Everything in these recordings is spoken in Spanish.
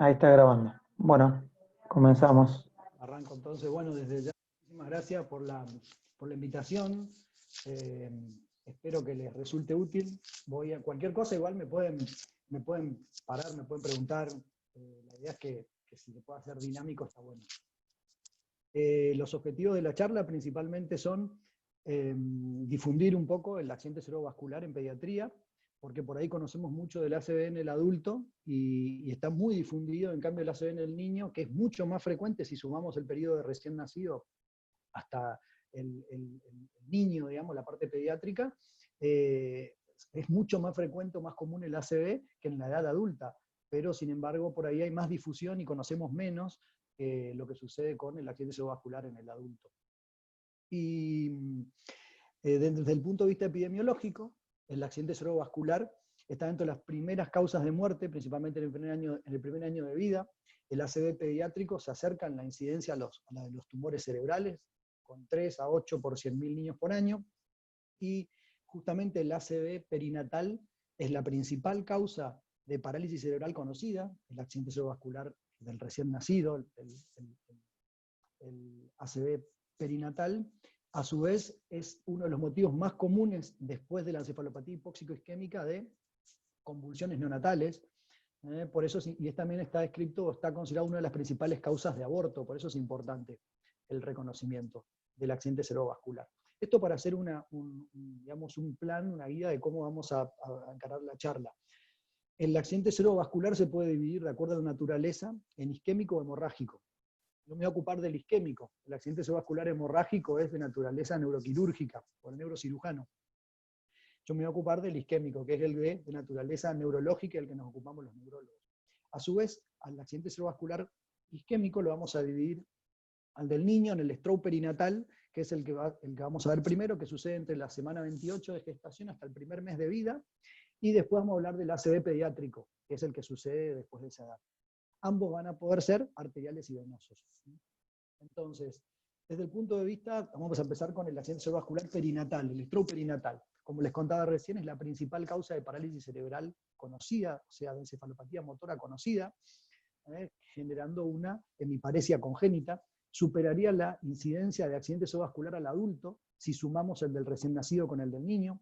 Ahí está grabando. Bueno, comenzamos. Arranco entonces. Bueno, desde ya, muchísimas gracias por la invitación. Eh, Espero que les resulte útil. Cualquier cosa igual me pueden parar, me pueden preguntar. La idea es que si se puede hacer dinámico está bueno. Los objetivos de la charla principalmente son difundir un poco el accidente cerebrovascular en pediatría, porque por ahí conocemos mucho del ACV en el adulto y está muy difundido, en cambio el ACV en el niño, que es mucho más frecuente si sumamos el periodo de recién nacido hasta el niño, digamos, la parte pediátrica, es mucho más frecuente o más común el ACV que en la edad adulta, pero sin embargo por ahí hay más difusión y conocemos menos lo que sucede con el accidente cerebrovascular en el adulto. Y desde el punto de vista epidemiológico, el accidente cerebrovascular está dentro de las primeras causas de muerte, principalmente en el primer año de vida. El ACV pediátrico se acerca en la incidencia a la de los tumores cerebrales, con 3 a 8 por 100.000 niños por año, y justamente el ACV perinatal es la principal causa de parálisis cerebral conocida, el accidente cerebrovascular del recién nacido, el ACV perinatal. A su vez, es uno de los motivos más comunes después de la encefalopatía hipóxico-isquémica de convulsiones neonatales. Por eso, y también está descrito, está considerado una de las principales causas de aborto, por eso es importante el reconocimiento del accidente cerebrovascular. Esto para hacer digamos, un plan, una guía de cómo vamos a encarar la charla. El accidente cerebrovascular se puede dividir de acuerdo a la naturaleza en isquémico o hemorrágico. Yo me voy a ocupar del isquémico. El accidente cerebrovascular hemorrágico es de naturaleza neuroquirúrgica, por el neurocirujano. Yo me voy a ocupar del isquémico, que es el de naturaleza neurológica, el que nos ocupamos los neurólogos. A su vez, al accidente cerebrovascular isquémico lo vamos a dividir al del niño en el stroke perinatal, que es el que vamos a ver primero, que sucede entre la semana 28 de gestación hasta el primer mes de vida, y después vamos a hablar del ACV pediátrico, que es el que sucede después de esa edad. Ambos van a poder ser arteriales y venosos. Entonces, desde el punto de vista, vamos a empezar con el accidente cerebrovascular perinatal, el stroke perinatal. Como les contaba recién, es la principal causa de parálisis cerebral conocida, o sea, de encefalopatía motora conocida, generando una hemiparesia congénita. Superaría la incidencia de accidente cerebrovascular al adulto si sumamos el del recién nacido con el del niño,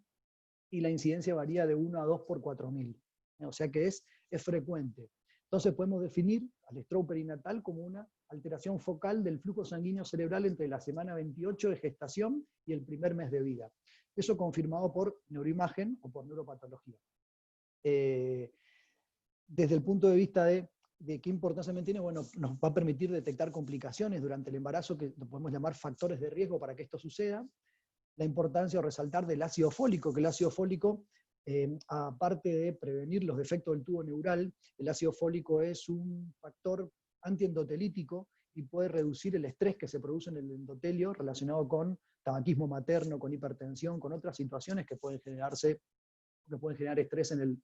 y la incidencia varía de 1 a 2 por 4.000. O sea que es frecuente. Entonces podemos definir al stroke perinatal como una alteración focal del flujo sanguíneo cerebral entre la semana 28 de gestación y el primer mes de vida. Eso confirmado por neuroimagen o por neuropatología. Desde el punto de vista de qué importancia tiene, bueno, nos va a permitir detectar complicaciones durante el embarazo, que podemos llamar factores de riesgo para que esto suceda. La importancia o resaltar del ácido fólico, que el ácido fólico, aparte de prevenir los defectos del tubo neural, el ácido fólico es un factor antiendotelítico y puede reducir el estrés que se produce en el endotelio relacionado con tabaquismo materno, con hipertensión, con otras situaciones que pueden generar estrés en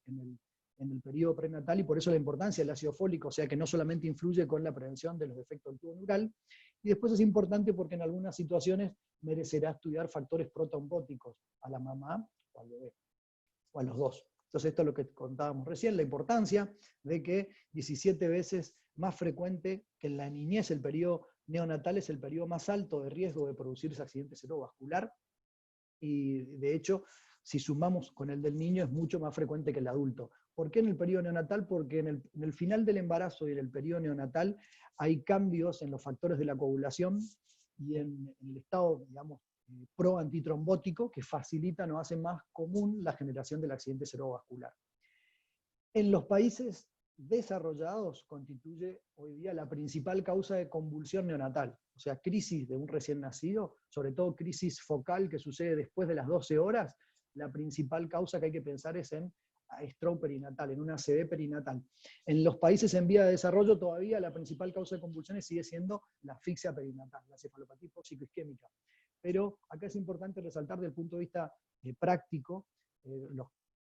el periodo prenatal, y por eso la importancia del ácido fólico, o sea que no solamente influye con la prevención de los defectos del tubo neural. Y después es importante porque en algunas situaciones merecerá estudiar factores protrombóticos a la mamá o al bebé, o a los dos. Entonces esto es lo que contábamos recién, la importancia de que 17 veces más frecuente que en la niñez el periodo neonatal es el periodo más alto de riesgo de producirse accidente cerebrovascular, y de hecho, si sumamos con el del niño, es mucho más frecuente que el adulto. ¿Por qué en el periodo neonatal? Porque en el final del embarazo y en el periodo neonatal hay cambios en los factores de la coagulación y en el estado, digamos, pro-antitrombótico, que facilitan o hacen más común la generación del accidente cerebrovascular. En los países desarrollados constituye hoy día la principal causa de convulsión neonatal, o sea, crisis de un recién nacido, sobre todo crisis focal que sucede después de las 12 horas, la principal causa que hay que pensar es en stroke perinatal, en una ACV perinatal. En los países en vía de desarrollo todavía la principal causa de convulsiones sigue siendo la asfixia perinatal, la encefalopatía hipóxico-isquémica. Pero acá es importante resaltar desde el punto de vista práctico,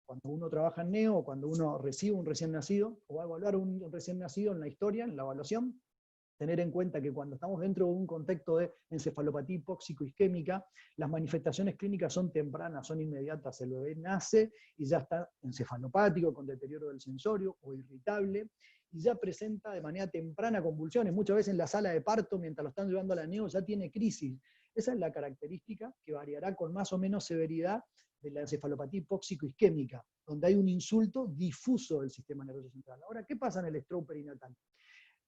cuando uno trabaja en neo, cuando uno recibe un recién nacido, o va a evaluar un recién nacido en la historia, en la evaluación, tener en cuenta que cuando estamos dentro de un contexto de encefalopatía hipóxico-isquémica, las manifestaciones clínicas son tempranas, son inmediatas. El bebé nace y ya está encefalopático, con deterioro del sensorio o irritable, y ya presenta de manera temprana convulsiones. Muchas veces en la sala de parto, mientras lo están llevando a la neo, ya tiene crisis. Esa es la característica que variará con más o menos severidad de la encefalopatía hipóxico-isquémica, donde hay un insulto difuso del sistema nervioso central. Ahora, ¿qué pasa en el stroke perinatal?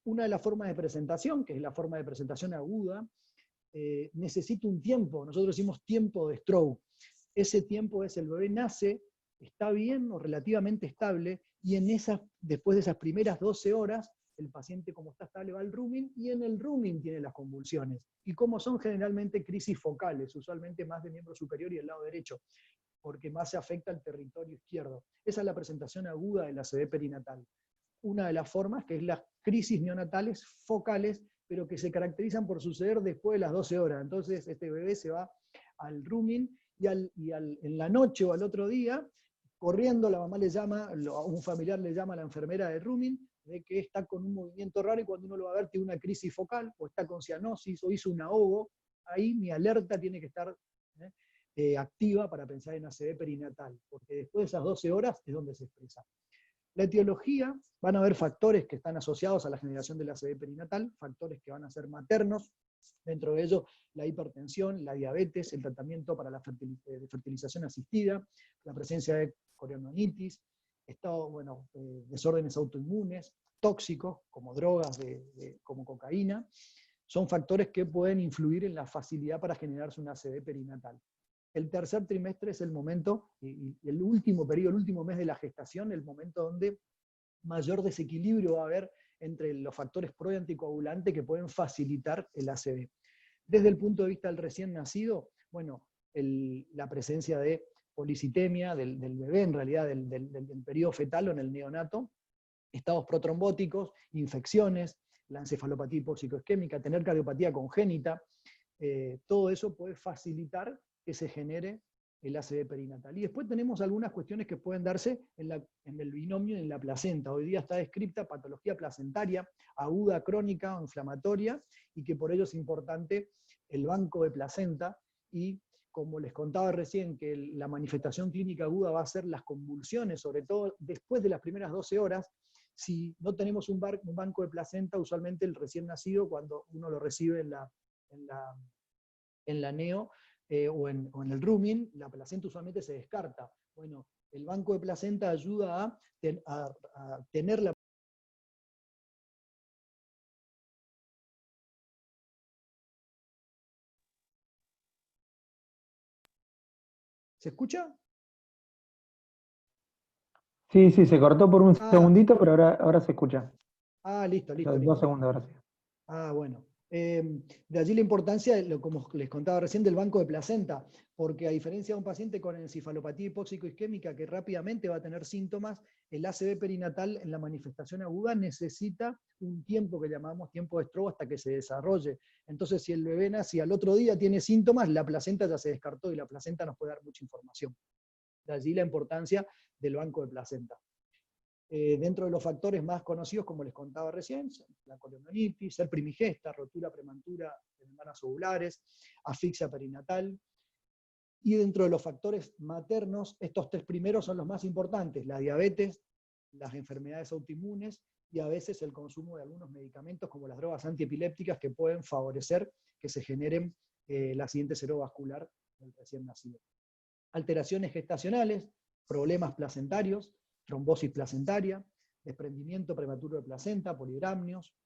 Una de las formas de presentación, que es la forma de presentación aguda, necesita un tiempo. Nosotros decimos tiempo de stroke. Ese tiempo es el bebé nace, está bien o relativamente estable, y después de esas primeras 12 horas, el paciente, como está estable, va al rooming, y en el rooming tiene las convulsiones. Y como son generalmente crisis focales, usualmente más de miembro superior y el lado derecho, porque más se afecta al territorio izquierdo. Esa es la presentación aguda de la ACV perinatal. Una de las formas, que es las crisis neonatales focales, pero que se caracterizan por suceder después de las 12 horas. Entonces este bebé se va al rooming y en la noche o al otro día, corriendo, la mamá le llama, un familiar le llama a la enfermera de rooming, de que está con un movimiento raro y cuando uno lo va a ver tiene una crisis focal, o está con cianosis, o hizo un ahogo. Ahí mi alerta tiene que estar activa para pensar en ACV perinatal, porque después de esas 12 horas es donde se expresa. La etiología, van a haber factores que están asociados a la generación de la ACV perinatal, factores que van a ser maternos, dentro de ellos la hipertensión, la diabetes, el tratamiento para la fertilización asistida, la presencia de corionitis, desórdenes autoinmunes, tóxicos como drogas como cocaína, son factores que pueden influir en la facilidad para generarse una ACV perinatal. El tercer trimestre es el momento, y el último periodo, el último mes de la gestación, el momento donde mayor desequilibrio va a haber entre los factores pro y anticoagulante que pueden facilitar el ACV. Desde el punto de vista del recién nacido, bueno, la presencia de policitemia del bebé, en realidad del periodo fetal o en el neonato, estados protrombóticos, infecciones, la encefalopatía hipóxico-isquémica, tener cardiopatía congénita, todo eso puede facilitar que se genere el ACV perinatal. Y después tenemos algunas cuestiones que pueden darse en el binomio y en la placenta. Hoy día está descrita patología placentaria, aguda, crónica o inflamatoria, y que por ello es importante el banco de placenta, y como les contaba recién, que la manifestación clínica aguda va a ser las convulsiones, sobre todo después de las primeras 12 horas. Si no tenemos un banco de placenta, usualmente el recién nacido, cuando uno lo recibe en la neo, o en el rooming, la placenta usualmente se descarta. Bueno, el banco de placenta ayuda a tener la... ¿Se escucha? Sí, sí, se cortó por un Ah, segundito, pero ahora se escucha. listo, listo, Dos listo. segundos, ahora sí. Bueno. De allí la importancia, como les contaba recién, del banco de placenta, porque a diferencia de un paciente con encefalopatía hipóxico-isquémica que rápidamente va a tener síntomas, el ACV perinatal en la manifestación aguda necesita un tiempo que llamamos tiempo de stroke hasta que se desarrolle. Entonces, si el bebé nace y al otro día tiene síntomas, la placenta ya se descartó y la placenta nos puede dar mucha información. De allí la importancia del banco de placenta. Dentro de los factores más conocidos, como les contaba recién, la corionitis, ser primigesta, rotura prematura de membranas ovulares, asfixia perinatal. Y dentro de los factores maternos, estos tres primeros son los más importantes: la diabetes, las enfermedades autoinmunes y a veces el consumo de algunos medicamentos como las drogas antiepilépticas que pueden favorecer que se generen el accidente cerebrovascular del recién nacido. Alteraciones gestacionales, problemas placentarios, trombosis placentaria, desprendimiento prematuro de placenta, polidramnios,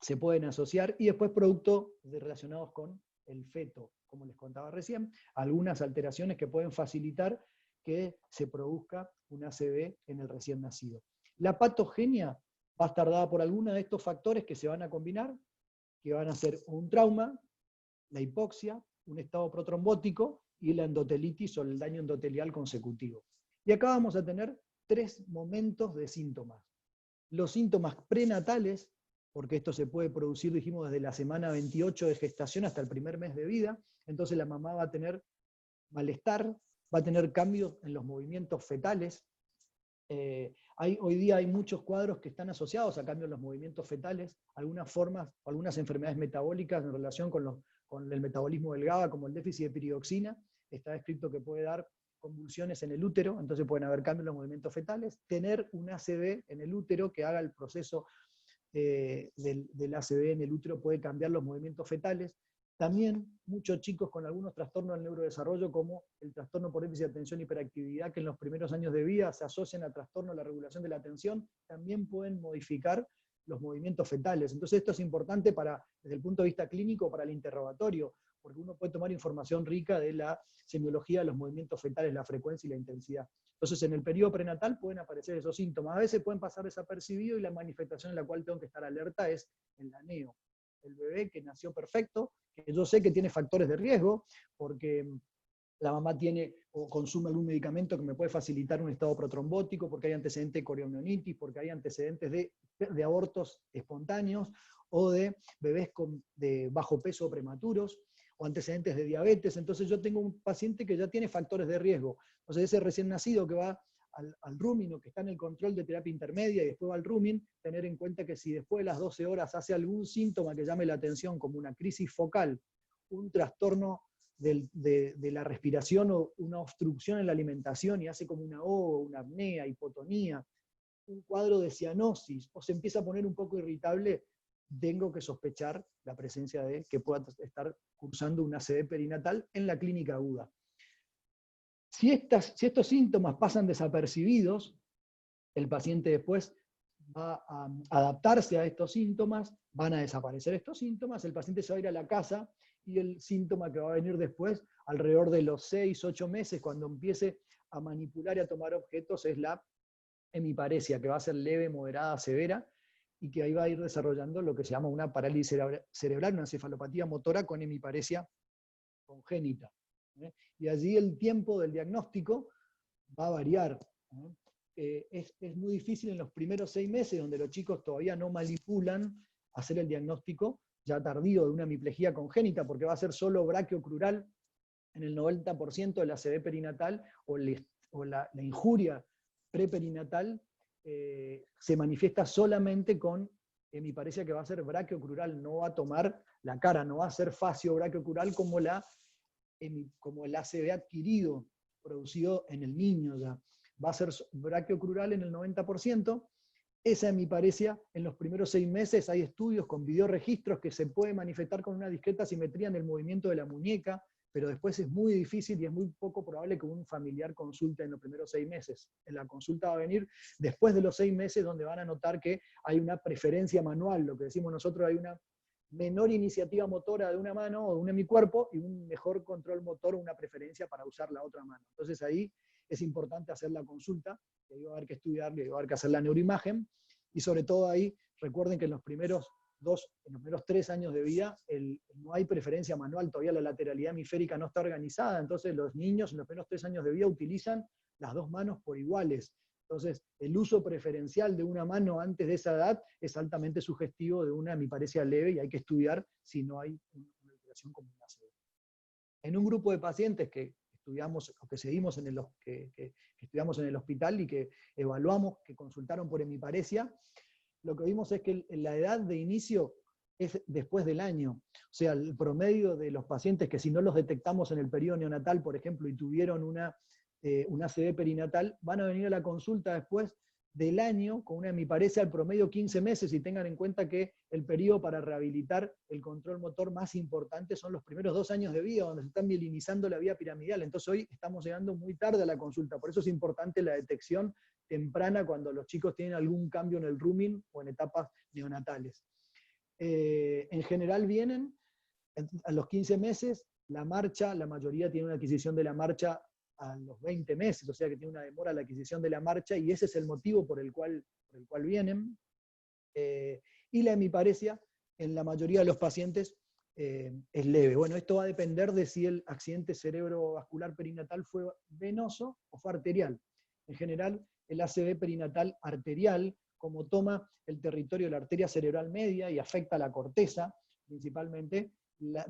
se pueden asociar, y después productos relacionados con el feto, como les contaba recién, algunas alteraciones que pueden facilitar que se produzca un ACV en el recién nacido. La patogenia va a estar dada por alguno de estos factores que se van a combinar, que van a ser un trauma, la hipoxia, un estado protrombótico y la endotelitis o el daño endotelial consecutivo. Y acá vamos a tener 3 momentos de síntomas. Los síntomas prenatales, porque esto se puede producir, dijimos, desde la semana 28 de gestación hasta el primer mes de vida, entonces la mamá va a tener malestar, va a tener cambios en los movimientos fetales. Hoy día hay muchos cuadros que están asociados a cambios en los movimientos fetales, algunas formas, algunas enfermedades metabólicas en relación con el metabolismo del GABA, como el déficit de piridoxina, está descrito que puede dar convulsiones en el útero, entonces pueden haber cambios en los movimientos fetales, tener un ACV en el útero que haga el proceso del ACV en el útero puede cambiar los movimientos fetales. También muchos chicos con algunos trastornos del neurodesarrollo, como el trastorno por déficit de atención y hiperactividad, que en los primeros años de vida se asocian a trastorno de la regulación de la atención, también pueden modificar los movimientos fetales. Entonces esto es importante desde el punto de vista clínico para el interrogatorio, porque uno puede tomar información rica de la semiología de los movimientos fetales, la frecuencia y la intensidad. Entonces en el periodo prenatal pueden aparecer esos síntomas. A veces pueden pasar desapercibidos y la manifestación en la cual tengo que estar alerta es el laneo. El bebé que nació perfecto, que yo sé que tiene factores de riesgo, porque la mamá tiene o consume algún medicamento que me puede facilitar un estado protrombótico, porque hay antecedentes de coriomionitis, porque hay antecedentes de abortos espontáneos, o de bebés de bajo peso prematuros, o antecedentes de diabetes. Entonces yo tengo un paciente que ya tiene factores de riesgo. Entonces ese recién nacido que va al rooming o que está en el control de terapia intermedia y después va al rooming, tener en cuenta que si después de las 12 horas hace algún síntoma que llame la atención, como una crisis focal, un trastorno de la respiración o una obstrucción en la alimentación y hace como una O, una apnea, hipotonía, un cuadro de cianosis, o se empieza a poner un poco irritable, tengo que sospechar la presencia de que pueda estar cursando una ACV perinatal en la clínica aguda. Si estos síntomas pasan desapercibidos, el paciente después va a adaptarse a estos síntomas, van a desaparecer estos síntomas, el paciente se va a ir a la casa y el síntoma que va a venir después, alrededor de los 6, 8 meses, cuando empiece a manipular y a tomar objetos, es la hemiparesia, que va a ser leve, moderada, severa, y que ahí va a ir desarrollando lo que se llama una parálisis cerebral, una encefalopatía motora con hemiparesia congénita. Y allí el tiempo del diagnóstico va a variar. Es muy difícil en los primeros 6 meses, donde los chicos todavía no manipulan, hacer el diagnóstico ya tardío de una hemiplegia congénita, porque va a ser solo brachiocrural en el 90% de la ACV perinatal, o la injuria preperinatal se manifiesta solamente con hemiparesia que va a ser brachiocrural, no va a tomar la cara, no va a ser facio-brachiocrural como el ACV adquirido, producido en el niño ya. Va a ser brachiocrural en el 90%. Esa hemiparesia, en los primeros 6 meses, hay estudios con videoregistros que se puede manifestar con una discreta simetría en el movimiento de la muñeca, pero después es muy difícil y es muy poco probable que un familiar consulte en los primeros 6 meses. En la consulta va a venir después de los 6 meses, donde van a notar que hay una preferencia manual, lo que decimos nosotros, hay una menor iniciativa motora de una mano o de un hemicuerpo y un mejor control motor o una preferencia para usar la otra mano. Entonces ahí es importante hacer la consulta, que ahí va a haber que estudiar, que va a haber que hacer la neuroimagen, y sobre todo ahí, recuerden que en los primeros 3 años de vida no hay preferencia manual, todavía la lateralidad hemisférica no está organizada, entonces los niños en los primeros 3 años de vida utilizan las 2 manos por iguales. Entonces, el uso preferencial de una mano antes de esa edad es altamente sugestivo de una hemiparesia leve y hay que estudiar si no hay una alteración como una ACV. En un grupo de pacientes que estudiamos o que seguimos que estudiamos en el hospital y que evaluamos, que consultaron por hemiparesia, lo que vimos es que la edad de inicio es después del año. O sea, el promedio de los pacientes que si no los detectamos en el periodo neonatal, por ejemplo, y tuvieron una ACV perinatal, van a venir a la consulta después del año con una hemiparesia al promedio 15 meses, y tengan en cuenta que el periodo para rehabilitar el control motor más importante son los primeros 2 años de vida, donde se está mielinizando la vía piramidal. Entonces hoy estamos llegando muy tarde a la consulta, por eso es importante la detección temprana cuando los chicos tienen algún cambio en el rooming o en etapas neonatales. En general vienen a los 15 meses, la marcha, la mayoría tiene una adquisición de la marcha a los 20 meses, o sea que tiene una demora la adquisición de la marcha, y ese es el motivo por el cual vienen. Y la hemiparesia, en la mayoría de los pacientes, es leve. Bueno, esto va a depender de si el accidente cerebrovascular perinatal fue venoso o fue arterial. En general, el ACV perinatal arterial, como toma el territorio de la arteria cerebral media y afecta a la corteza, principalmente,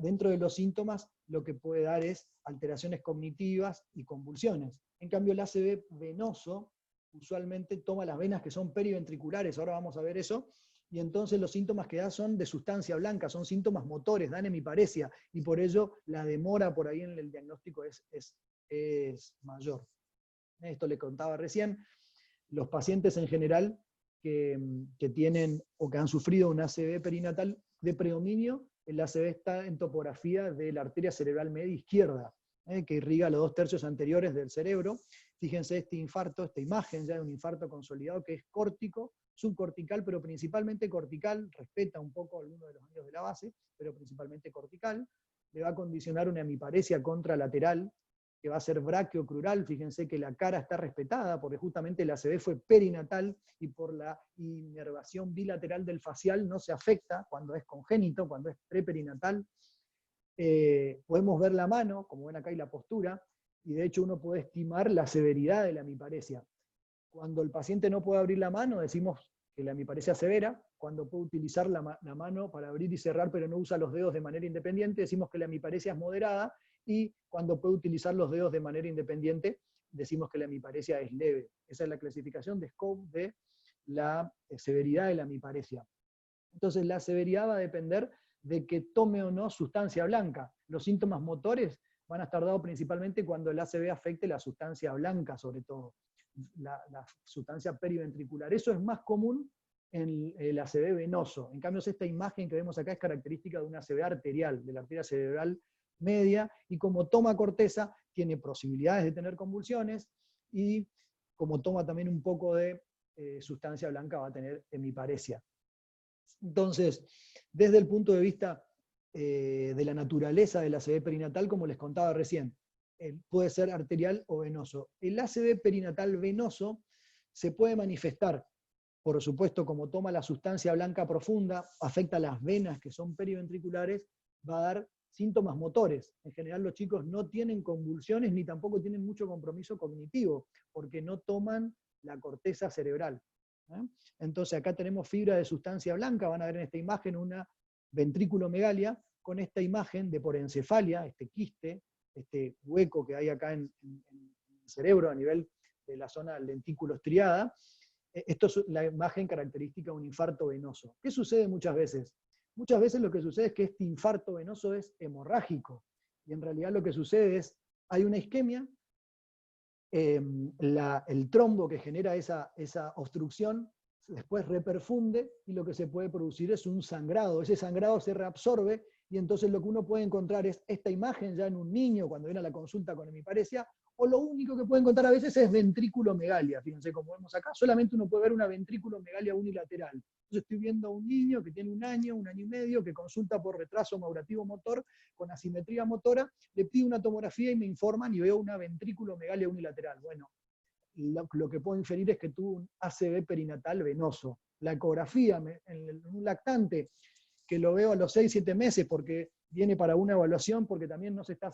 dentro de los síntomas lo que puede dar es alteraciones cognitivas y convulsiones. En cambio, el ACV venoso usualmente toma las venas que son periventriculares, ahora vamos a ver eso, y entonces los síntomas que da son de sustancia blanca, son síntomas motores, dan hemiparesia, y por ello la demora por ahí en el diagnóstico es es mayor. Esto le contaba recién, los pacientes en general que tienen o que han sufrido un ACV perinatal de predominio, el ACV está en topografía de la arteria cerebral media izquierda, que irriga los 2/3 anteriores del cerebro. Fíjense este infarto, esta imagen ya de un infarto consolidado que es córtico, subcortical, pero principalmente cortical, respeta un poco algunos de los anillos de la base, pero principalmente cortical. Le va a condicionar una hemiparesia contralateral, que va a ser brachiocrural. Fíjense que la cara está respetada, porque justamente el ACV fue perinatal, y por la inervación bilateral del facial no se afecta cuando es congénito, cuando es preperinatal. Podemos ver la mano, como ven acá, y la postura, y de hecho uno puede estimar la severidad de la hemiparesia. Cuando el paciente no puede abrir la mano, decimos que la hemiparesia es severa. Cuando puede utilizar la mano para abrir y cerrar, pero no usa los dedos de manera independiente, decimos que la hemiparesia es moderada. Y cuando puede utilizar los dedos de manera independiente, decimos que la hemiparesia es leve. Esa es la clasificación de Scope de la severidad de la hemiparesia. Entonces la severidad va a depender de que tome o no sustancia blanca. Los síntomas motores van a estar dados principalmente cuando el ACV afecte la sustancia blanca, sobre todo, la sustancia periventricular. Eso es más común en el ACV venoso. En cambio, esta imagen que vemos acá es característica de un ACV arterial, de la arteria cerebral media, y como toma corteza, tiene posibilidades de tener convulsiones, y como toma también un poco de sustancia blanca, va a tener hemiparesia. Entonces, desde el punto de vista de la naturaleza del ACV perinatal, como les contaba recién, puede ser arterial o venoso. El ACV perinatal venoso se puede manifestar, por supuesto, como toma la sustancia blanca profunda, afecta las venas que son periventriculares, va a dar síntomas motores. En general los chicos no tienen convulsiones ni tampoco tienen mucho compromiso cognitivo, porque no toman la corteza cerebral. Entonces acá tenemos fibra de sustancia blanca, van a ver en esta imagen una ventrículomegalia con esta imagen de porencefalia, este quiste, este hueco que hay acá en el cerebro a nivel de la zona lentículo estriada. Esto es la imagen característica de un infarto venoso. ¿Qué sucede muchas veces? Muchas veces lo que sucede es que este infarto venoso es hemorrágico, y en realidad lo que sucede es, hay una isquemia, el trombo que genera esa obstrucción después reperfunde, y lo que se puede producir es un sangrado. Ese sangrado se reabsorbe, y entonces lo que uno puede encontrar es esta imagen ya en un niño cuando viene a la consulta con hemiparesia, o lo único que puede encontrar a veces es ventrículomegalia. Fíjense como vemos acá, solamente uno puede ver una ventrículomegalia unilateral. Entonces estoy viendo a un niño que tiene un año y medio, que consulta por retraso madurativo motor con asimetría motora, le pido una tomografía y me informan y veo una ventrículomegalia unilateral. Bueno, lo que puedo inferir es que tuvo un ACV perinatal venoso. La ecografía en un lactante, que lo veo a los 6-7 meses porque viene para una evaluación, porque también no se está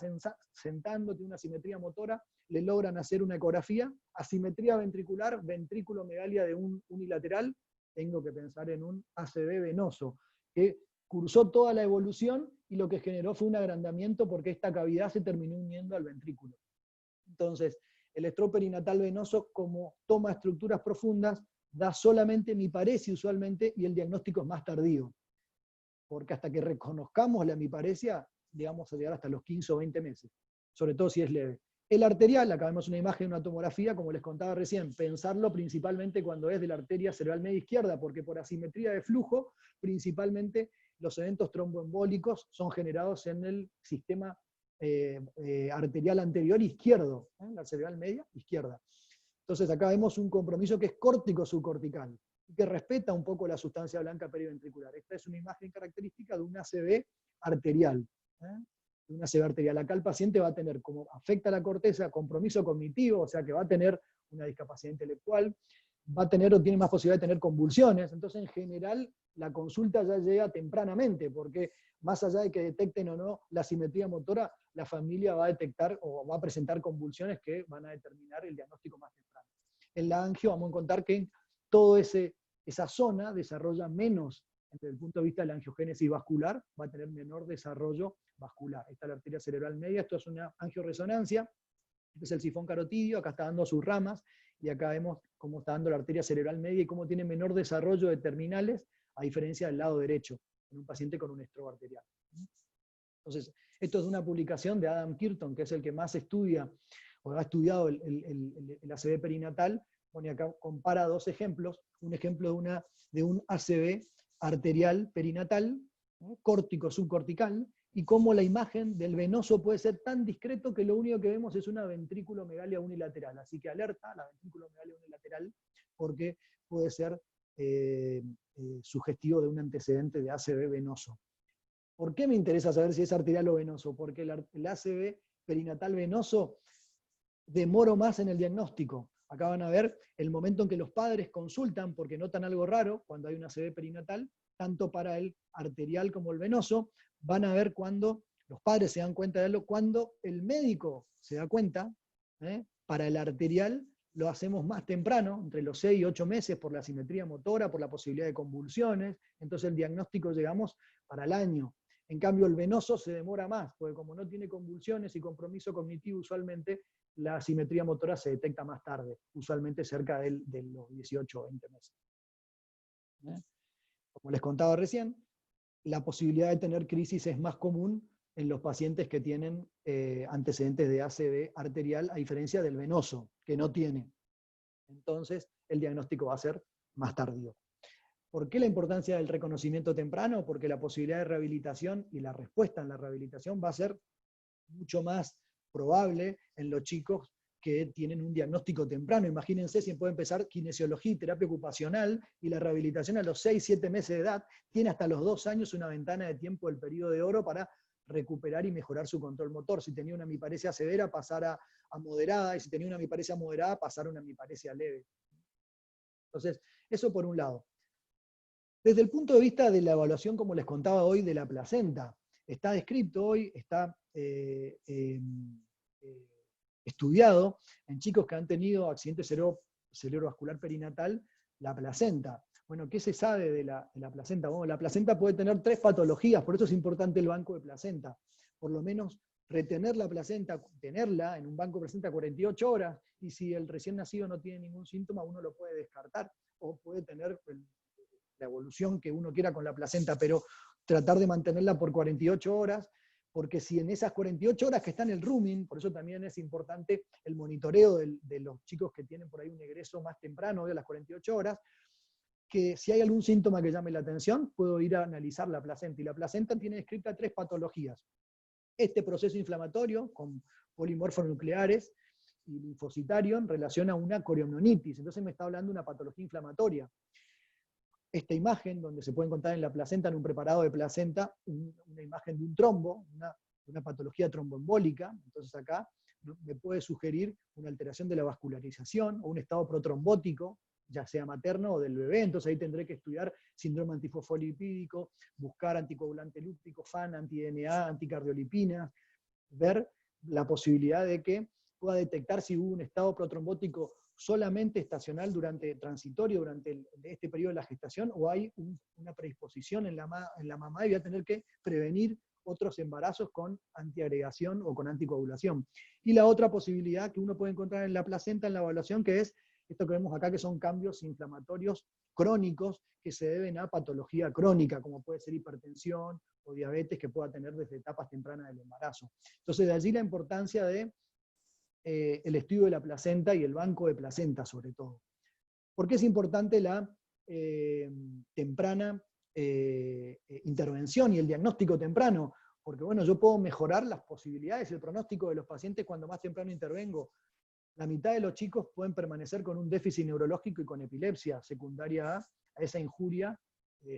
sentando, tiene una asimetría motora, le logran hacer una ecografía, asimetría ventricular, ventrículomegalia de un unilateral, tengo que pensar en un ACV venoso, que cursó toda la evolución y lo que generó fue un agrandamiento porque esta cavidad se terminó uniendo al ventrículo. Entonces, el stroke perinatal venoso, como toma estructuras profundas, da solamente hemiparesia usualmente, y el diagnóstico es más tardío, porque hasta que reconozcamos la hemiparesia, digamos, a llegar hasta los 15 o 20 meses, sobre todo si es leve. El arterial, acá vemos una imagen de una tomografía, como les contaba recién, pensarlo principalmente cuando es de la arteria cerebral media izquierda, porque por asimetría de flujo, principalmente los eventos tromboembólicos son generados en el sistema arterial anterior izquierdo, la cerebral media izquierda. Entonces acá vemos un compromiso que es córtico subcortical, y que respeta un poco la sustancia blanca periventricular. Esta es una imagen característica de un ACV arterial. De un ACV arterial. Acá el paciente va a tener, como afecta la corteza, compromiso cognitivo, o sea que va a tener una discapacidad intelectual, va a tener o tiene más posibilidad de tener convulsiones. Entonces, en general, la consulta ya llega tempranamente, porque más allá de que detecten o no la simetría motora, la familia va a detectar o va a presentar convulsiones que van a determinar el diagnóstico más temprano. En la angio vamos a encontrar que toda esa zona desarrolla menos, desde el punto de vista de la angiogénesis vascular, va a tener menor desarrollo vascular. Esta es la arteria cerebral media, esto es una angioresonancia, este es el sifón carotidio, acá está dando sus ramas, y acá vemos cómo está dando la arteria cerebral media y cómo tiene menor desarrollo de terminales, a diferencia del lado derecho, en un paciente con un stroke arterial. Entonces, esto es una publicación de Adam Kirton, que es el que más estudia porque ha estudiado el ACV perinatal, pone acá, compara dos ejemplos, un ejemplo de un ACV arterial perinatal, ¿no? Córtico subcortical, y cómo la imagen del venoso puede ser tan discreto que lo único que vemos es una ventrículomegalia unilateral. Así que alerta la ventrículomegalia unilateral porque puede ser sugestivo de un antecedente de ACV venoso. ¿Por qué me interesa saber si es arterial o venoso? Porque el ACV perinatal venoso demoro más en el diagnóstico. Acá van a ver el momento en que los padres consultan porque notan algo raro cuando hay una ACV perinatal, tanto para el arterial como el venoso. Van a ver cuando los padres se dan cuenta de algo, cuando el médico se da cuenta. Para el arterial lo hacemos más temprano, entre los 6 y 8 meses, por la asimetría motora, por la posibilidad de convulsiones. Entonces el diagnóstico llegamos para el año. En cambio el venoso se demora más, porque como no tiene convulsiones y compromiso cognitivo, usualmente la asimetría motora se detecta más tarde, usualmente cerca de los 18 o 20 meses. Como les contaba recién, la posibilidad de tener crisis es más común en los pacientes que tienen antecedentes de ACV arterial, a diferencia del venoso, que no tiene. Entonces, el diagnóstico va a ser más tardío. ¿Por qué la importancia del reconocimiento temprano? Porque la posibilidad de rehabilitación y la respuesta en la rehabilitación va a ser mucho más probable en los chicos que tienen un diagnóstico temprano. Imagínense si puede empezar kinesiología y terapia ocupacional y la rehabilitación a los 6, 7 meses de edad, tiene hasta los 2 años una ventana de tiempo del periodo de oro para recuperar y mejorar su control motor. Si tenía una hemiparesia severa, pasar a moderada, y si tenía una hemiparesia moderada, pasar a una hemiparesia leve. Entonces, eso por un lado. Desde el punto de vista de la evaluación, como les contaba hoy, de la placenta, está descrito hoy, está estudiado en chicos que han tenido accidente cerebrovascular perinatal, la placenta. Bueno, ¿qué se sabe de la placenta? Bueno, la placenta puede tener 3 patologías, por eso es importante el banco de placenta. Por lo menos retener la placenta, tenerla en un banco de placenta 48 horas, y si el recién nacido no tiene ningún síntoma, uno lo puede descartar, o puede tener la evolución que uno quiera con la placenta, pero tratar de mantenerla por 48 horas, porque si en esas 48 horas que está en el rooming, por eso también es importante el monitoreo de los chicos que tienen por ahí un egreso más temprano de las 48 horas, que si hay algún síntoma que llame la atención, puedo ir a analizar la placenta. Y la placenta tiene descrita 3 patologías. Este proceso inflamatorio con polimorfonucleares y linfocitario en relación a una coriomnonitis. Entonces me está hablando de una patología inflamatoria. Esta imagen, donde se puede encontrar en la placenta, en un preparado de placenta, una imagen de un trombo, una patología tromboembólica. Entonces acá me puede sugerir una alteración de la vascularización o un estado protrombótico, ya sea materno o del bebé. Entonces ahí tendré que estudiar síndrome antifosfolipídico, buscar anticoagulante lúpico, FAN, anti-DNA, anticardiolipinas, ver la posibilidad de que pueda detectar si hubo un estado protrombótico solamente estacional transitorio durante este periodo de la gestación, o hay una predisposición en la mamá y voy a tener que prevenir otros embarazos con antiagregación o con anticoagulación. Y la otra posibilidad que uno puede encontrar en la placenta en la evaluación, que es esto que vemos acá, que son cambios inflamatorios crónicos que se deben a patología crónica, como puede ser hipertensión o diabetes que pueda tener desde etapas tempranas del embarazo. Entonces de allí la importancia de el estudio de la placenta y el banco de placenta sobre todo. ¿Por qué es importante la temprana intervención y el diagnóstico temprano? Porque bueno, yo puedo mejorar las posibilidades y el pronóstico de los pacientes cuando más temprano intervengo. La mitad de los chicos pueden permanecer con un déficit neurológico y con epilepsia secundaria a esa injuria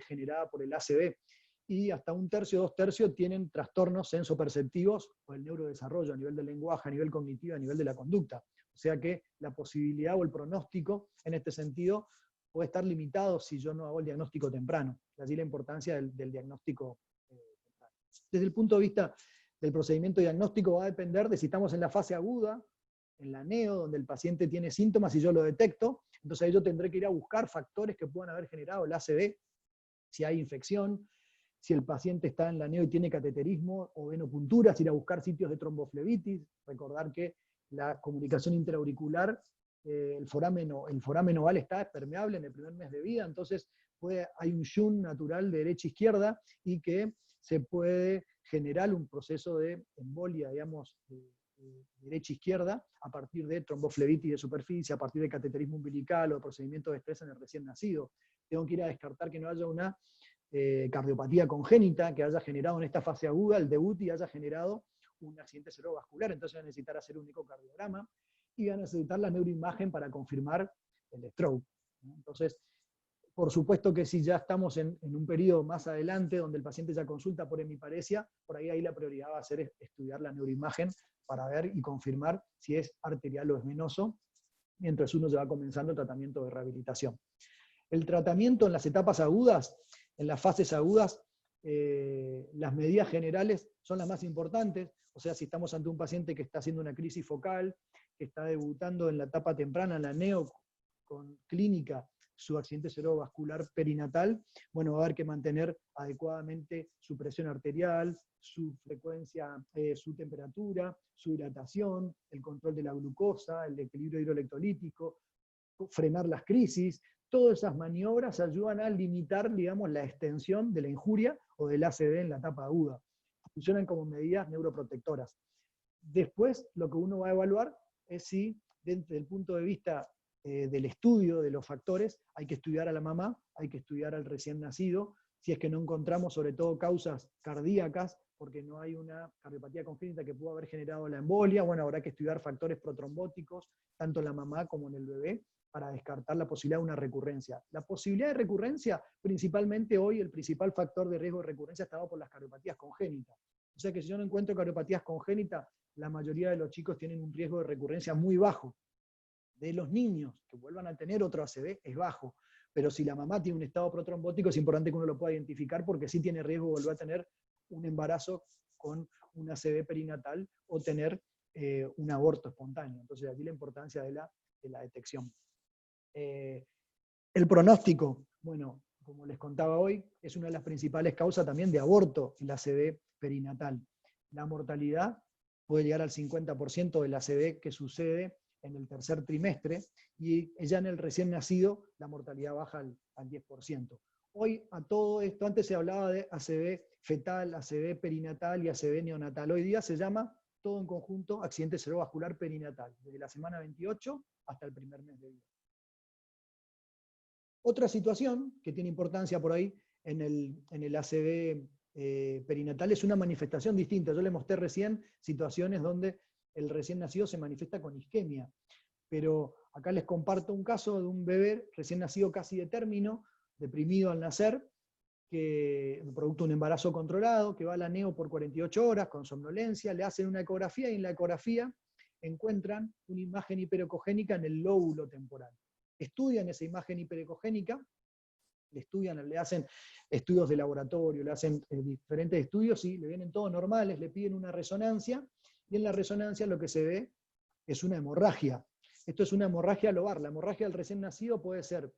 generada por el ACV. Y hasta 1/3, 2/3 tienen trastornos sensoperceptivos o el neurodesarrollo a nivel del lenguaje, a nivel cognitivo, a nivel de la conducta. O sea que la posibilidad o el pronóstico en este sentido puede estar limitado si yo no hago el diagnóstico temprano. De allí la importancia del diagnóstico temprano. Desde el punto de vista del procedimiento diagnóstico va a depender de si estamos en la fase aguda, en la neo, donde el paciente tiene síntomas y yo lo detecto. Entonces ahí yo tendré que ir a buscar factores que puedan haber generado el ACV, si hay infección, si el paciente está en la neo y tiene cateterismo o venopunturas, ir a buscar sitios de tromboflebitis, recordar que la comunicación interauricular, el foramen oval está permeable en el primer mes de vida, entonces hay un shunt natural de derecha a izquierda y que se puede generar un proceso de embolia, digamos, derecha-izquierda, a partir de tromboflebitis de superficie, a partir de cateterismo umbilical o de procedimiento de estrés en el recién nacido. Tengo que ir a descartar que no haya una cardiopatía congénita que haya generado en esta fase aguda el debut y haya generado un accidente cerebrovascular. Entonces va a necesitar hacer un ecocardiograma y va a necesitar la neuroimagen para confirmar el stroke, ¿no? Entonces, por supuesto que si ya estamos en un periodo más adelante donde el paciente ya consulta por hemiparesia, por ahí la prioridad va a ser estudiar la neuroimagen para ver y confirmar si es arterial o es venoso, mientras uno ya va comenzando el tratamiento de rehabilitación. El tratamiento en las etapas agudas, en las fases agudas, las medidas generales son las más importantes. O sea, si estamos ante un paciente que está haciendo una crisis focal, que está debutando en la etapa temprana, en la neo, con clínica, su accidente cerebrovascular perinatal, bueno, va a haber que mantener adecuadamente su presión arterial, su frecuencia, su temperatura, su hidratación, el control de la glucosa, el equilibrio hidroelectrolítico, frenar las crisis. Todas esas maniobras ayudan a limitar, digamos, la extensión de la injuria o del ACV en la etapa aguda. Funcionan como medidas neuroprotectoras. Después, lo que uno va a evaluar es si, desde el punto de vista del estudio de los factores, hay que estudiar a la mamá, hay que estudiar al recién nacido, si es que no encontramos sobre todo causas cardíacas, porque no hay una cardiopatía congénita que pudo haber generado la embolia, bueno, habrá que estudiar factores protrombóticos, tanto en la mamá como en el bebé, para descartar la posibilidad de una recurrencia. La posibilidad de recurrencia, principalmente hoy, el principal factor de riesgo de recurrencia está dado por las cardiopatías congénitas. O sea que si yo no encuentro cardiopatías congénitas, la mayoría de los chicos tienen un riesgo de recurrencia muy bajo. De los niños que vuelvan a tener otro ACV es bajo, pero si la mamá tiene un estado protrombótico es importante que uno lo pueda identificar porque sí tiene riesgo de volver a tener un embarazo con un ACV perinatal o tener un aborto espontáneo. Entonces aquí la importancia de la detección. El pronóstico, bueno, como les contaba hoy, es una de las principales causas también de aborto, el ACV perinatal. La mortalidad puede llegar al 50% del ACV que sucede en el tercer trimestre, y ya en el recién nacido la mortalidad baja al 10%. Hoy a todo esto, antes se hablaba de ACV fetal, ACV perinatal y ACV neonatal. Hoy día se llama todo en conjunto accidente cerebrovascular perinatal, desde la semana 28 hasta el primer mes de vida. Otra situación que tiene importancia por ahí en el ACV perinatal es una manifestación distinta. Yo les mostré recién situaciones donde el recién nacido se manifiesta con isquemia, pero acá les comparto un caso de un bebé recién nacido casi de término, deprimido al nacer, que producto de un embarazo controlado, que va a la neo por 48 horas con somnolencia, le hacen una ecografía y en la ecografía encuentran una imagen hiperecogénica en el lóbulo temporal. Estudian esa imagen hiperecogénica, le hacen estudios de laboratorio, le hacen diferentes estudios y le vienen todos normales, le piden una resonancia, y en la resonancia lo que se ve es una hemorragia. Esto es una hemorragia lobar. La hemorragia del recién nacido puede ser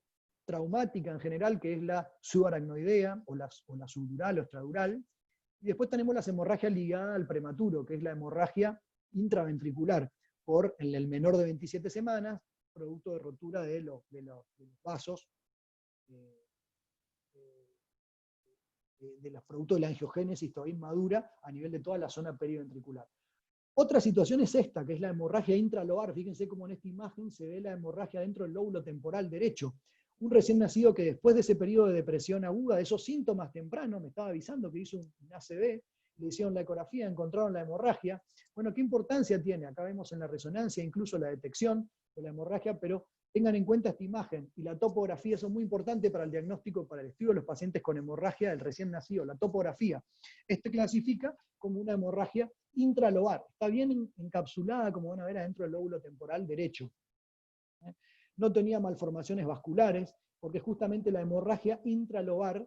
traumática en general, que es la subaracnoidea, o la subdural o extradural, y después tenemos las hemorragias ligadas al prematuro, que es la hemorragia intraventricular, por el menor de 27 semanas, producto de rotura de los vasos, de los productos de la angiogénesis todavía inmadura a nivel de toda la zona periventricular. Otra situación es esta, que es la hemorragia intralobar. Fíjense cómo en esta imagen se ve la hemorragia dentro del lóbulo temporal derecho. Un recién nacido que después de ese periodo de depresión aguda, de esos síntomas tempranos, me estaba avisando que hizo un ACV, le hicieron la ecografía, encontraron la hemorragia. Bueno, ¿qué importancia tiene? Acá vemos en la resonancia incluso la detección de la hemorragia, pero tengan en cuenta esta imagen y la topografía, eso es muy importante para el diagnóstico, para el estudio de los pacientes con hemorragia del recién nacido, la topografía. Este clasifica como una hemorragia intralobar, está bien encapsulada, como van a ver, adentro del lóbulo temporal derecho. No tenía malformaciones vasculares, porque justamente la hemorragia intralobar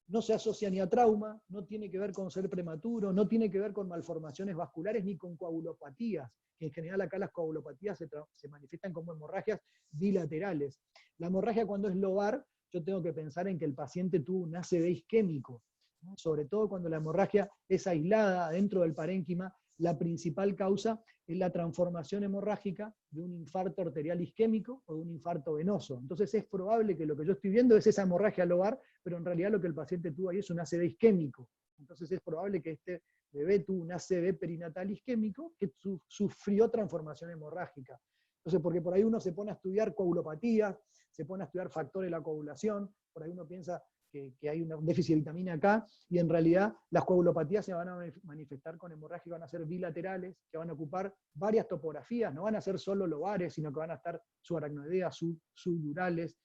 no se asocia ni a trauma, no tiene que ver con ser prematuro, no tiene que ver con malformaciones vasculares ni con coagulopatías, que en general acá las coagulopatías se manifiestan como hemorragias bilaterales. La hemorragia cuando es lobar, yo tengo que pensar en que el paciente tuvo un ACV isquémico, ¿no? Sobre todo cuando la hemorragia es aislada dentro del parénquima, la principal causa es la transformación hemorrágica de un infarto arterial isquémico o de un infarto venoso. Entonces es probable que lo que yo estoy viendo es esa hemorragia lobar, pero en realidad lo que el paciente tuvo ahí es un ACV isquémico. Entonces es probable que este bebé tuvo un ACV perinatal isquémico que sufrió transformación hemorrágica. Entonces, porque por ahí uno se pone a estudiar coagulopatías, se pone a estudiar factores de la coagulación, por ahí uno piensa que hay un déficit de vitamina K, y en realidad las coagulopatías se van a manifestar con hemorragia, que van a ser bilaterales, que van a ocupar varias topografías, no van a ser solo lobares, sino que van a estar subaracnoideas, subdurales,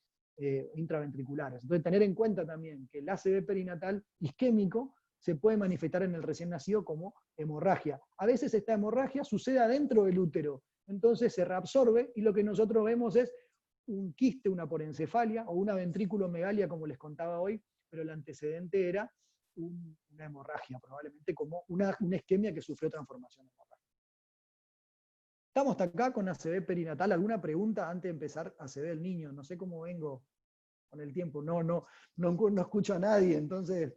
intraventriculares. Entonces, tener en cuenta también que el ACV perinatal isquémico se puede manifestar en el recién nacido como hemorragia. A veces esta hemorragia sucede adentro del útero, entonces se reabsorbe, y lo que nosotros vemos es un quiste, una porencefalia o una ventrículomegalia, como les contaba hoy, pero el antecedente era una hemorragia, probablemente como una isquemia que sufrió transformación hemorrágica. Estamos hasta acá con ACV perinatal. ¿Alguna pregunta antes de empezar ACV del niño? No sé cómo vengo con el tiempo. No escucho a nadie, entonces...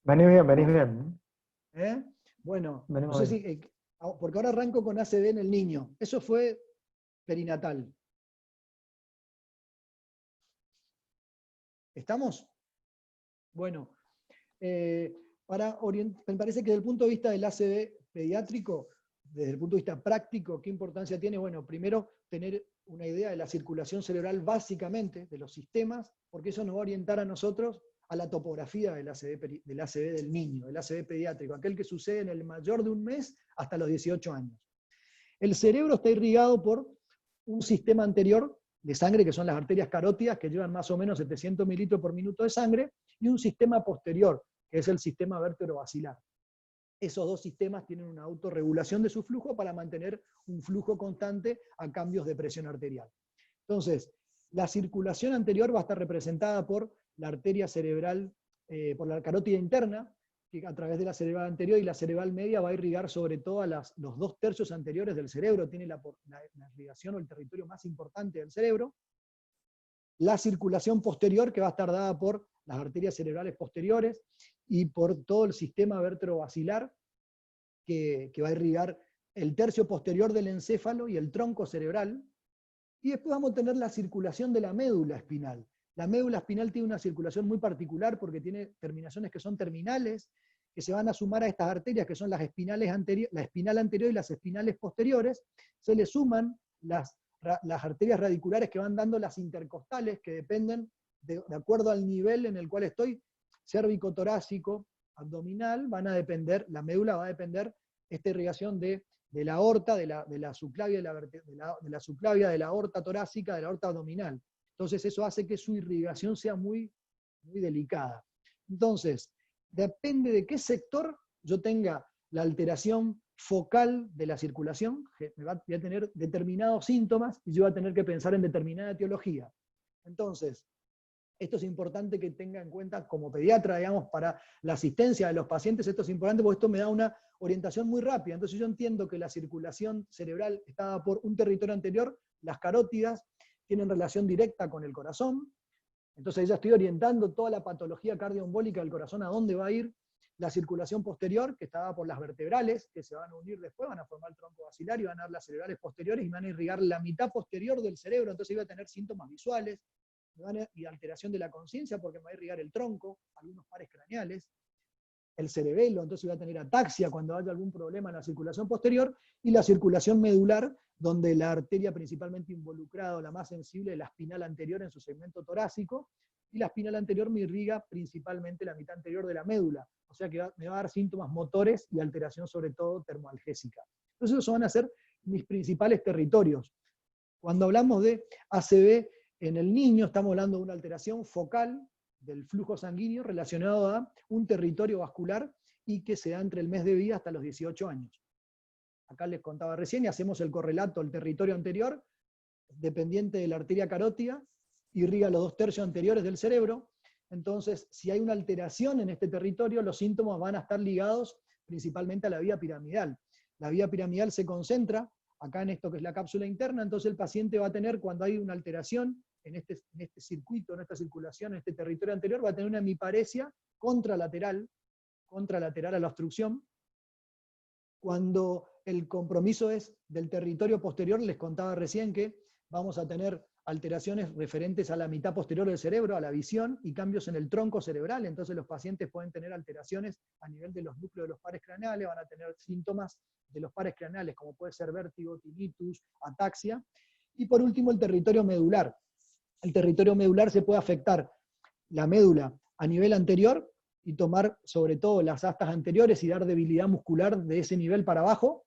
Venís bien. Bueno, no Venimos sé bien. si... porque ahora arranco con ACV en el niño. Eso fue perinatal. ¿Estamos? Bueno, me parece que desde el punto de vista del ACV pediátrico, desde el punto de vista práctico, ¿qué importancia tiene? Bueno, primero tener una idea de la circulación cerebral básicamente, de los sistemas, porque eso nos va a orientar a nosotros a la topografía del ACV del niño, del ACV pediátrico, aquel que sucede en el mayor de un mes hasta los 18 años. El cerebro está irrigado por un sistema anterior de sangre, que son las arterias carótidas, que llevan más o menos 700 mililitros por minuto de sangre, y un sistema posterior, que es el sistema vértebro-basilar. Esos dos sistemas tienen una autorregulación de su flujo para mantener un flujo constante a cambios de presión arterial. Entonces, la circulación anterior va a estar representada por la arteria cerebral, por la carótida interna, que a través de la cerebral anterior y la cerebral media va a irrigar sobre todo los 2/3 anteriores del cerebro, tiene la irrigación o el territorio más importante del cerebro. La circulación posterior, que va a estar dada por las arterias cerebrales posteriores y por todo el sistema vértebro-basilar, que va a irrigar el tercio posterior del encéfalo y el tronco cerebral. Y después vamos a tener la circulación de la médula espinal. La médula espinal tiene una circulación muy particular porque tiene terminaciones que son terminales, que se van a sumar a estas arterias, que son las espinales la espinal anterior y las espinales posteriores. Se le suman las arterias radiculares que van dando las intercostales, que dependen de acuerdo al nivel en el cual estoy, cérvico-torácico, abdominal, van a depender, la médula va a depender esta irrigación de la aorta, de la subclavia, de la subclavia, de la aorta torácica, de la aorta abdominal. Entonces eso hace que su irrigación sea muy, muy delicada. Entonces, depende de qué sector yo tenga la alteración focal de la circulación, voy a tener determinados síntomas y yo voy a tener que pensar en determinada etiología. Entonces, esto es importante que tenga en cuenta como pediatra, digamos, para la asistencia de los pacientes. Esto es importante porque esto me da una orientación muy rápida. Entonces yo entiendo que la circulación cerebral está dada por un territorio anterior, las carótidas tienen relación directa con el corazón, entonces ya estoy orientando toda la patología cardioembólica del corazón a dónde va a ir. La circulación posterior, que está dada por las vertebrales, que se van a unir después, van a formar el tronco basilar y van a dar las cerebrales posteriores y van a irrigar la mitad posterior del cerebro, entonces iba a tener síntomas visuales, y alteración de la conciencia porque me va a irrigar el tronco, algunos pares craneales, el cerebelo, entonces va a tener ataxia cuando haya algún problema en la circulación posterior, y la circulación medular, donde la arteria principalmente involucrada, o la más sensible, es la espinal anterior en su segmento torácico, y la espinal anterior me irriga principalmente la mitad anterior de la médula, o sea que me va a dar síntomas motores y alteración sobre todo termoalgésica. Entonces esos van a ser mis principales territorios. Cuando hablamos de ACV en el niño, estamos hablando de una alteración focal del flujo sanguíneo relacionado a un territorio vascular y que se da entre el mes de vida hasta los 18 años. Acá les contaba recién y hacemos el correlato al territorio anterior, dependiente de la arteria carótida, irriga los 2/3 anteriores del cerebro. Entonces, si hay una alteración en este territorio, los síntomas van a estar ligados principalmente a la vía piramidal. La vía piramidal se concentra acá en esto que es la cápsula interna, entonces el paciente va a tener, cuando hay una alteración en este circuito, en esta circulación, en este territorio anterior, va a tener una hemiparesia contralateral a la obstrucción. Cuando el compromiso es del territorio posterior, les contaba recién que vamos a tener alteraciones referentes a la mitad posterior del cerebro, a la visión, y cambios en el tronco cerebral. Entonces los pacientes pueden tener alteraciones a nivel de los núcleos de los pares craneales, van a tener síntomas de los pares craneales, como puede ser vértigo, tinnitus, ataxia. Y por último, el territorio medular. El territorio medular se puede afectar la médula a nivel anterior y tomar sobre todo las astas anteriores y dar debilidad muscular de ese nivel para abajo,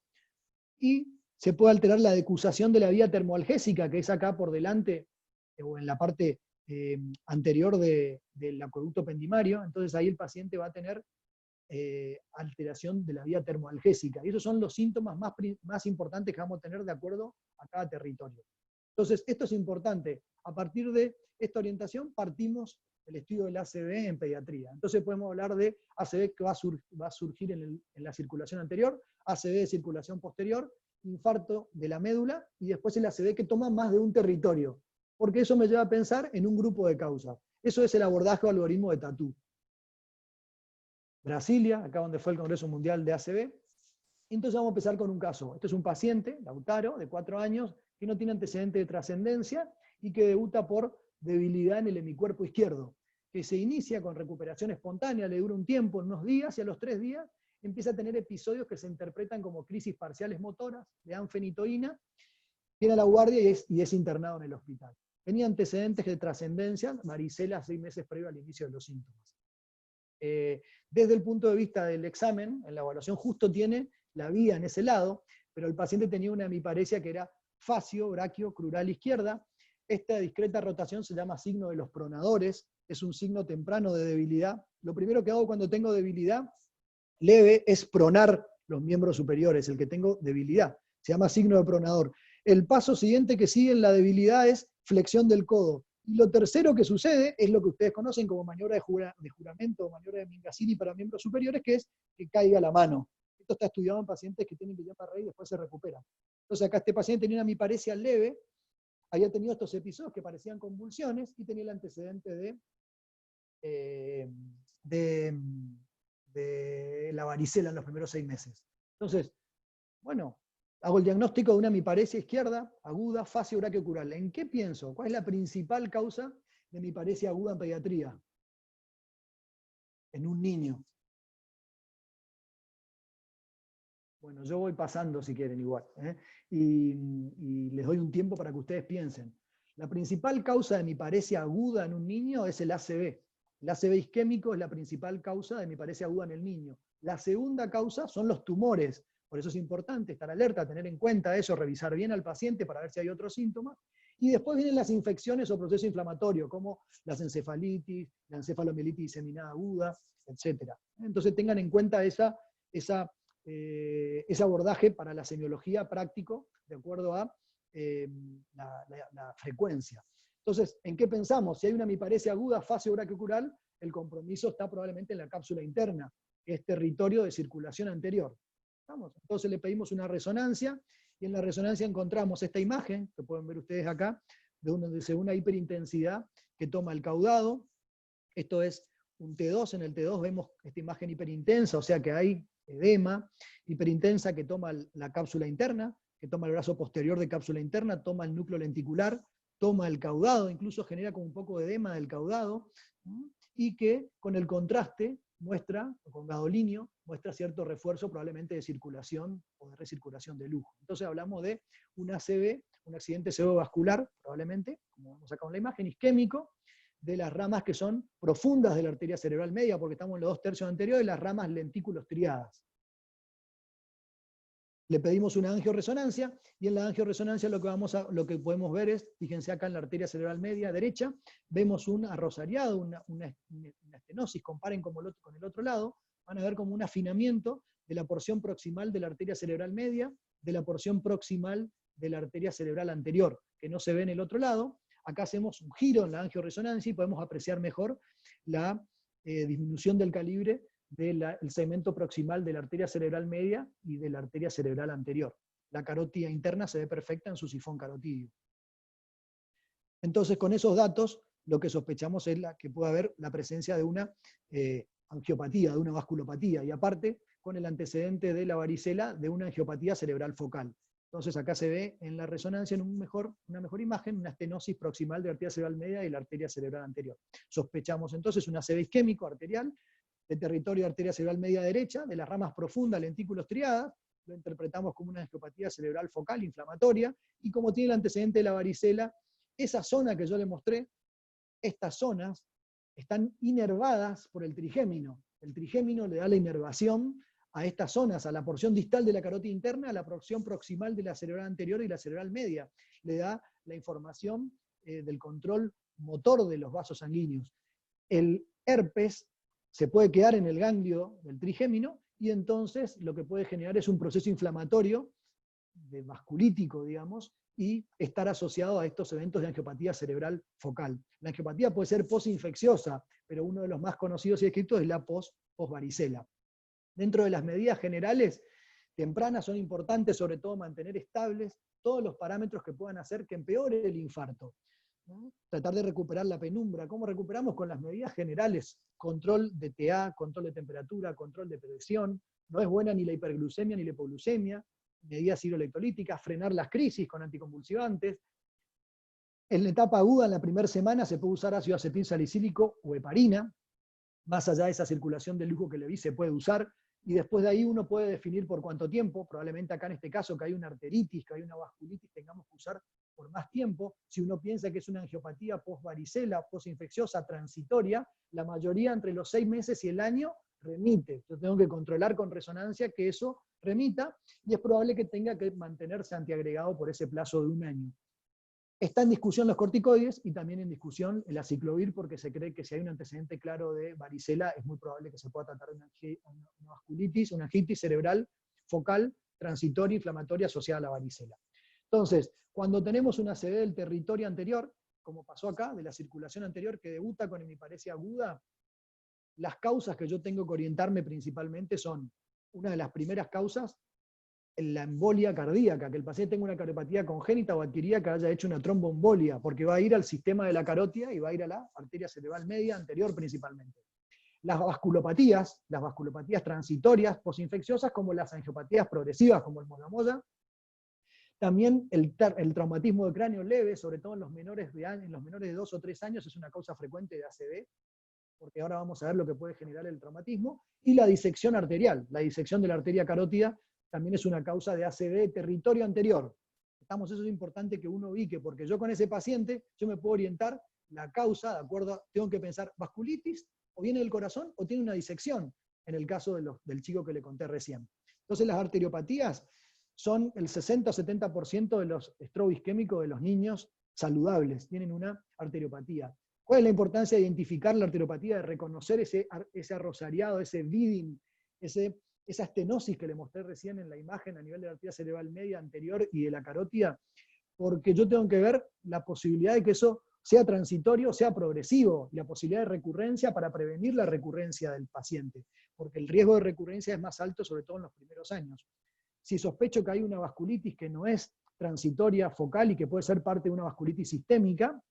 y se puede alterar la decusación de la vía termoalgésica, que es acá por delante, o en la parte anterior del acueducto pendimario. Entonces ahí el paciente va a tener alteración de la vía termoalgésica. Y esos son los síntomas más importantes que vamos a tener de acuerdo a cada territorio. Entonces, esto es importante. A partir de esta orientación partimos del estudio del ACV en pediatría. Entonces podemos hablar de ACV que va a surgir en la circulación anterior, ACV de circulación posterior, infarto de la médula, y después el ACV que toma más de un territorio. Porque eso me lleva a pensar en un grupo de causas. Eso es el abordaje o algoritmo de Tatú. Brasilia, acá donde fue el Congreso Mundial de ACV. Entonces vamos a empezar con un caso. Este es un paciente, Lautaro, de 4 años, que no tiene antecedente de trascendencia y que debuta por debilidad en el hemicuerpo izquierdo, que se inicia con recuperación espontánea, le dura un tiempo, unos días, y a los 3 días empieza a tener episodios que se interpretan como crisis parciales motoras, le dan fenitoína, viene a la guardia y es internado en el hospital. Tenía antecedentes de trascendencia, varicela 6 meses previo al inicio de los síntomas. Desde el punto de vista del examen, en la evaluación justo tiene la vía en ese lado, pero el paciente tenía una hemiparesia que era facio, braquio, crural izquierda. Esta discreta rotación se llama signo de los pronadores, es un signo temprano de debilidad. Lo primero que hago cuando tengo debilidad leve es pronar los miembros superiores, el que tengo debilidad, se llama signo de pronador. El paso siguiente que sigue en la debilidad es flexión del codo. Y lo tercero que sucede es lo que ustedes conocen como maniobra de juramento o maniobra de Mingasini para miembros superiores, que es que caiga la mano. Esto está estudiado en pacientes que tienen Guillain-Barré y después se recuperan. Entonces acá este paciente tenía una hemiparesia leve, había tenido estos episodios que parecían convulsiones y tenía el antecedente de la varicela en los primeros 6 meses. Entonces, bueno, hago el diagnóstico de una hemiparesia izquierda, aguda, facio braquiocural. ¿En qué pienso? ¿Cuál es la principal causa de hemiparesia aguda en pediatría? En un niño. Bueno, yo voy pasando si quieren igual, y les doy un tiempo para que ustedes piensen. La principal causa de hemiparesia aguda en un niño es el ACV. El ACV isquémico es la principal causa de hemiparesia aguda en el niño. La segunda causa son los tumores. Por eso es importante estar alerta, tener en cuenta eso, revisar bien al paciente para ver si hay otros síntomas. Y después vienen las infecciones o procesos inflamatorios, como las encefalitis, la encefalomielitis diseminada aguda, etc. Entonces tengan en cuenta ese abordaje para la semiología práctico, de acuerdo a la frecuencia. Entonces, ¿en qué pensamos? Si hay una hemiparesia aguda, facio braquiocural, el compromiso está probablemente en la cápsula interna, que es territorio de circulación anterior. ¿Estamos? Entonces le pedimos una resonancia, y en la resonancia encontramos esta imagen, que pueden ver ustedes acá, de una hiperintensidad que toma el caudado. Esto es un T2, en el T2 vemos esta imagen hiperintensa, o sea que hay edema, hiperintensa que toma la cápsula interna, que toma el brazo posterior de cápsula interna, toma el núcleo lenticular, toma el caudado, incluso genera como un poco de edema del caudado, ¿no? Y que con el contraste muestra, con gadolinio, muestra cierto refuerzo probablemente de circulación o de recirculación de lujo. Entonces hablamos de un ACV, un accidente cerebrovascular, probablemente, como vemos acá en la imagen, isquémico, de las ramas que son profundas de la arteria cerebral media, porque estamos en los 2/3 anteriores, las ramas lentículos triadas. Le pedimos una angioresonancia, y en la angioresonancia lo que podemos ver es, fíjense acá en la arteria cerebral media derecha, vemos un arrosariado, una estenosis, comparen con el otro lado, van a ver como un afinamiento de la porción proximal de la arteria cerebral media, de la porción proximal de la arteria cerebral anterior, que no se ve en el otro lado. Acá hacemos un giro en la angioresonancia y podemos apreciar mejor la disminución del calibre del segmento proximal de la arteria cerebral media y de la arteria cerebral anterior. La carótida interna se ve perfecta en su sifón carotídeo. Entonces, con esos datos, lo que sospechamos es que puede haber la presencia de una angiopatía, de una vasculopatía, y aparte, con el antecedente de la varicela, de una angiopatía cerebral focal. Entonces acá se ve en la resonancia en una mejor imagen, una estenosis proximal de la arteria cerebral media y la arteria cerebral anterior. Sospechamos entonces un ACV isquémico arterial de territorio de arteria cerebral media derecha, de las ramas profundas, lentículos triadas, lo interpretamos como una angiopatía cerebral focal inflamatoria, y como tiene el antecedente de la varicela, esa zona que yo le mostré, estas zonas están inervadas por el trigémino. El trigémino le da la inervación a estas zonas, a la porción distal de la carótida interna, a la porción proximal de la cerebral anterior y la cerebral media. Le da la información del control motor de los vasos sanguíneos. El herpes se puede quedar en el ganglio del trigémino y entonces lo que puede generar es un proceso inflamatorio, vasculítico, digamos, y estar asociado a estos eventos de angiopatía cerebral focal. La angiopatía puede ser posinfecciosa, pero uno de los más conocidos y descritos es la posvaricela. Dentro de las medidas generales, tempranas son importantes, sobre todo mantener estables todos los parámetros que puedan hacer que empeore el infarto. ¿No? Tratar de recuperar la penumbra. ¿Cómo recuperamos? Con las medidas generales. Control de TA, control de temperatura, control de presión. No es buena ni la hiperglucemia ni la hipoglucemia. Medidas hidroelectrolíticas, frenar las crisis con anticonvulsivantes. En la etapa aguda, en la primera semana, se puede usar ácido acetil salicílico o heparina. Más allá de esa circulación de lujo que le vi, se puede usar. Y después de ahí uno puede definir por cuánto tiempo. Probablemente acá en este caso, que hay una arteritis, que hay una vasculitis, tengamos que usar por más tiempo. Si uno piensa que es una angiopatía post-varicela, post-infecciosa, transitoria, la mayoría entre los 6 meses y el año remite. Yo tengo que controlar con resonancia que eso remita, y es probable que tenga que mantenerse antiagregado por ese plazo de 1 año. Está en discusión los corticoides y también en discusión el aciclovir, porque se cree que si hay un antecedente claro de varicela, es muy probable que se pueda tratar una vasculitis, una angitis cerebral focal, transitoria, inflamatoria asociada a la varicela. Entonces, cuando tenemos una ACV del territorio anterior, como pasó acá, de la circulación anterior, que debuta con hemiparesia aguda, las causas que yo tengo que orientarme principalmente son, una de las primeras causas, la embolia cardíaca, que el paciente tenga una cardiopatía congénita o adquirida que haya hecho una tromboembolia, porque va a ir al sistema de la carótida y va a ir a la arteria cerebral media anterior principalmente. Las vasculopatías transitorias, posinfecciosas, como las angiopatías progresivas, como el molla-molla. También el traumatismo de cráneo leve, sobre todo en los menores de 2 o 3 años, es una causa frecuente de ACV, porque ahora vamos a ver lo que puede generar el traumatismo. Y la disección arterial, la disección de la arteria carótida, también es una causa de ACV de territorio anterior. Eso es importante que uno ubique, porque yo con ese paciente, yo me puedo orientar la causa, ¿de acuerdo? Tengo que pensar, ¿vasculitis? ¿O viene del corazón? ¿O tiene una disección? En el caso del chico que le conté recién. Entonces las arteriopatías son el 60 o 70% de los estrobos isquémicos de los niños saludables, tienen una arteriopatía. ¿Cuál es la importancia de identificar la arteriopatía, de reconocer ese arrosariado, ese bleeding, esa estenosis que le mostré recién en la imagen a nivel de la arteria cerebral media anterior y de la carótida? Porque yo tengo que ver la posibilidad de que eso sea transitorio, sea progresivo, y la posibilidad de recurrencia para prevenir la recurrencia del paciente, porque el riesgo de recurrencia es más alto, sobre todo en los primeros años. Si sospecho que hay una vasculitis que no es transitoria, focal, y que puede ser parte de una vasculitis sistémica,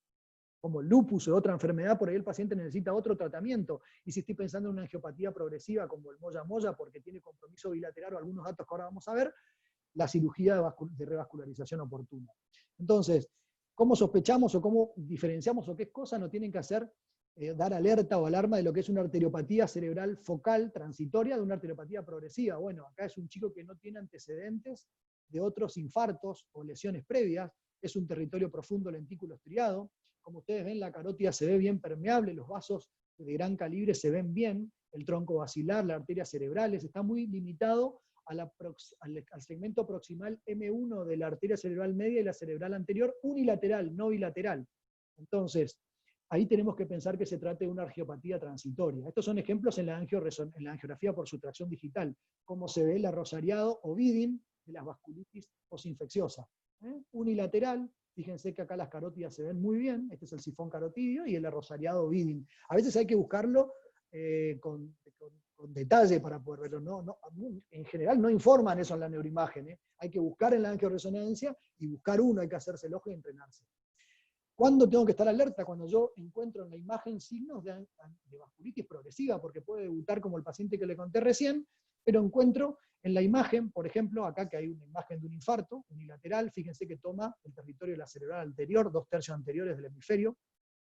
como el lupus o otra enfermedad, por ahí el paciente necesita otro tratamiento. Y si estoy pensando en una angiopatía progresiva como el molla-molla, porque tiene compromiso bilateral o algunos datos que ahora vamos a ver, la cirugía de revascularización oportuna. Entonces, ¿cómo sospechamos o cómo diferenciamos o qué cosas nos tienen que hacer dar alerta o alarma de lo que es una arteriopatía cerebral focal transitoria de una arteriopatía progresiva? Bueno, acá es un chico que no tiene antecedentes de otros infartos o lesiones previas, es un territorio profundo lentículo estriado. Como ustedes ven, la carótida se ve bien permeable, los vasos de gran calibre se ven bien, el tronco basilar, las arterias cerebrales, está muy limitado al segmento proximal M1 de la arteria cerebral media y la cerebral anterior, unilateral, no bilateral. Entonces, ahí tenemos que pensar que se trata de una angiopatía transitoria. Estos son ejemplos en la angiografía por sustracción digital, cómo se ve el arrosariado o bidding de las vasculitis posinfecciosa. Unilateral, fíjense que acá las carótidas se ven muy bien, este es el sifón carotidio y el arrosariado bidding. A veces hay que buscarlo con detalle para poder verlo. En general no informan eso en la neuroimagen. Hay que buscar en la angioresonancia y buscar uno, hay que hacerse el ojo y entrenarse. ¿Cuándo tengo que estar alerta? Cuando yo encuentro en la imagen signos de vasculitis progresiva, porque puede debutar como el paciente que le conté recién, pero encuentro En la imagen, por ejemplo, acá que hay una imagen de un infarto unilateral, fíjense que toma el territorio de la cerebral anterior, 2/3 anteriores del hemisferio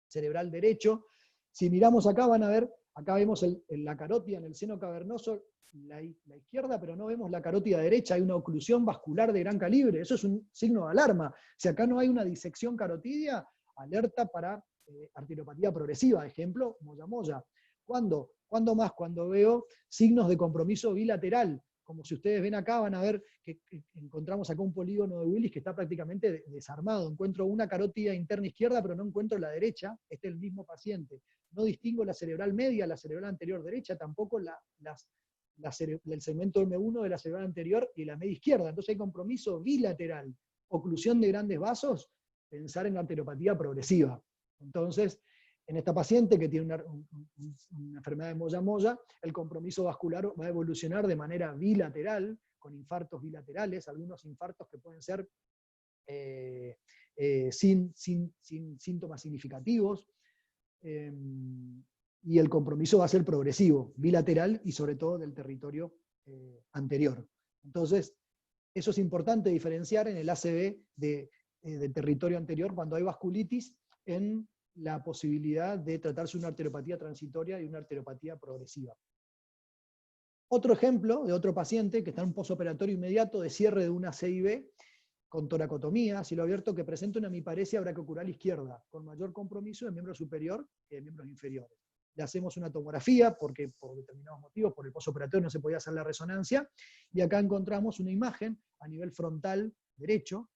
cerebral derecho. Si miramos acá van a ver, acá vemos la carótida en el seno cavernoso, la izquierda, pero no vemos la carótida derecha, hay una oclusión vascular de gran calibre, eso es un signo de alarma. Si acá no hay una disección carotidia, alerta para arteriopatía progresiva, ejemplo, moya-moya. ¿Cuándo más? Cuando veo signos de compromiso bilateral, como si ustedes ven acá, van a ver que encontramos acá un polígono de Willis que está prácticamente desarmado. Encuentro una carótida interna izquierda, pero no encuentro la derecha. Este es el mismo paciente. No distingo la cerebral media, la cerebral anterior derecha, tampoco el segmento M1 de la cerebral anterior y la media izquierda. Entonces hay compromiso bilateral. Oclusión de grandes vasos, pensar en la arteriopatía progresiva. Entonces, en esta paciente que tiene una enfermedad de moya-moya, el compromiso vascular va a evolucionar de manera bilateral, con infartos bilaterales, algunos infartos que pueden ser sin síntomas significativos, y el compromiso va a ser progresivo, bilateral y sobre todo del territorio anterior. Entonces, eso es importante diferenciar en el ACV del territorio anterior cuando hay vasculitis en la posibilidad de tratarse una arteriopatía transitoria y una arteriopatía progresiva. Otro ejemplo de otro paciente que está en un posoperatorio inmediato de cierre de una CIB con toracotomía, cielo abierto, que presenta una hemiparesia brachiocaural izquierda, con mayor compromiso de miembro superior que de miembros inferiores. Le hacemos una tomografía, porque por determinados motivos, por el posoperatorio no se podía hacer la resonancia, y acá encontramos una imagen a nivel frontal derecho,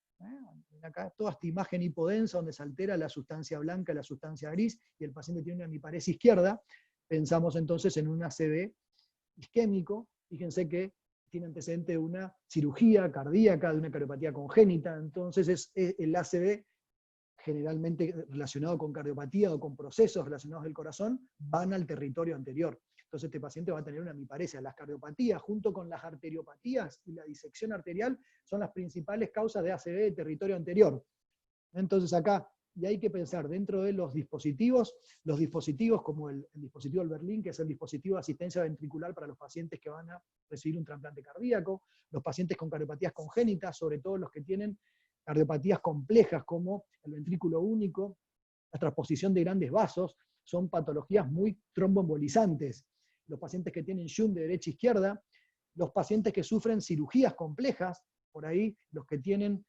acá toda esta imagen hipodensa donde se altera la sustancia blanca y la sustancia gris, y el paciente tiene una hemiparesia izquierda. Pensamos entonces en un ACV isquémico. Fíjense que tiene antecedente de una cirugía cardíaca, de una cardiopatía congénita. Entonces el ACV, generalmente relacionado con cardiopatía o con procesos relacionados del corazón, van al territorio anterior. Entonces este paciente va a tener una hemiparesia. Las cardiopatías, junto con las arteriopatías y la disección arterial, son las principales causas de ACV de territorio anterior. Entonces acá, y hay que pensar dentro de los dispositivos como el dispositivo del Berlín, que es el dispositivo de asistencia ventricular para los pacientes que van a recibir un trasplante cardíaco, los pacientes con cardiopatías congénitas, sobre todo los que tienen cardiopatías complejas como el ventrículo único, la transposición de grandes vasos, son patologías muy tromboembolizantes. Los pacientes que tienen shunt de derecha a izquierda, los pacientes que sufren cirugías complejas, por ahí los que tienen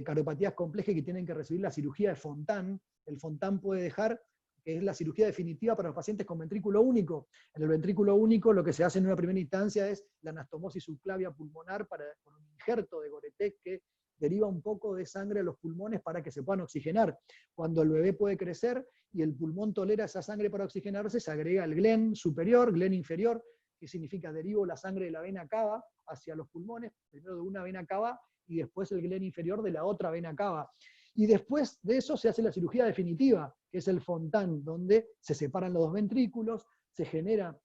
cardiopatías complejas y que tienen que recibir la cirugía de Fontan. El Fontan puede dejar, que es la cirugía definitiva para los pacientes con ventrículo único. En el ventrículo único lo que se hace en una primera instancia es la anastomosis subclavia pulmonar con un injerto de Goretex que deriva un poco de sangre a los pulmones para que se puedan oxigenar. Cuando el bebé puede crecer y el pulmón tolera esa sangre para oxigenarse, se agrega el glen superior, glen inferior, que significa derivo la sangre de la vena cava hacia los pulmones, primero de una vena cava y después el glen inferior de la otra vena cava. Y después de eso se hace la cirugía definitiva, que es el Fontan, donde se separan los dos ventrículos, se genera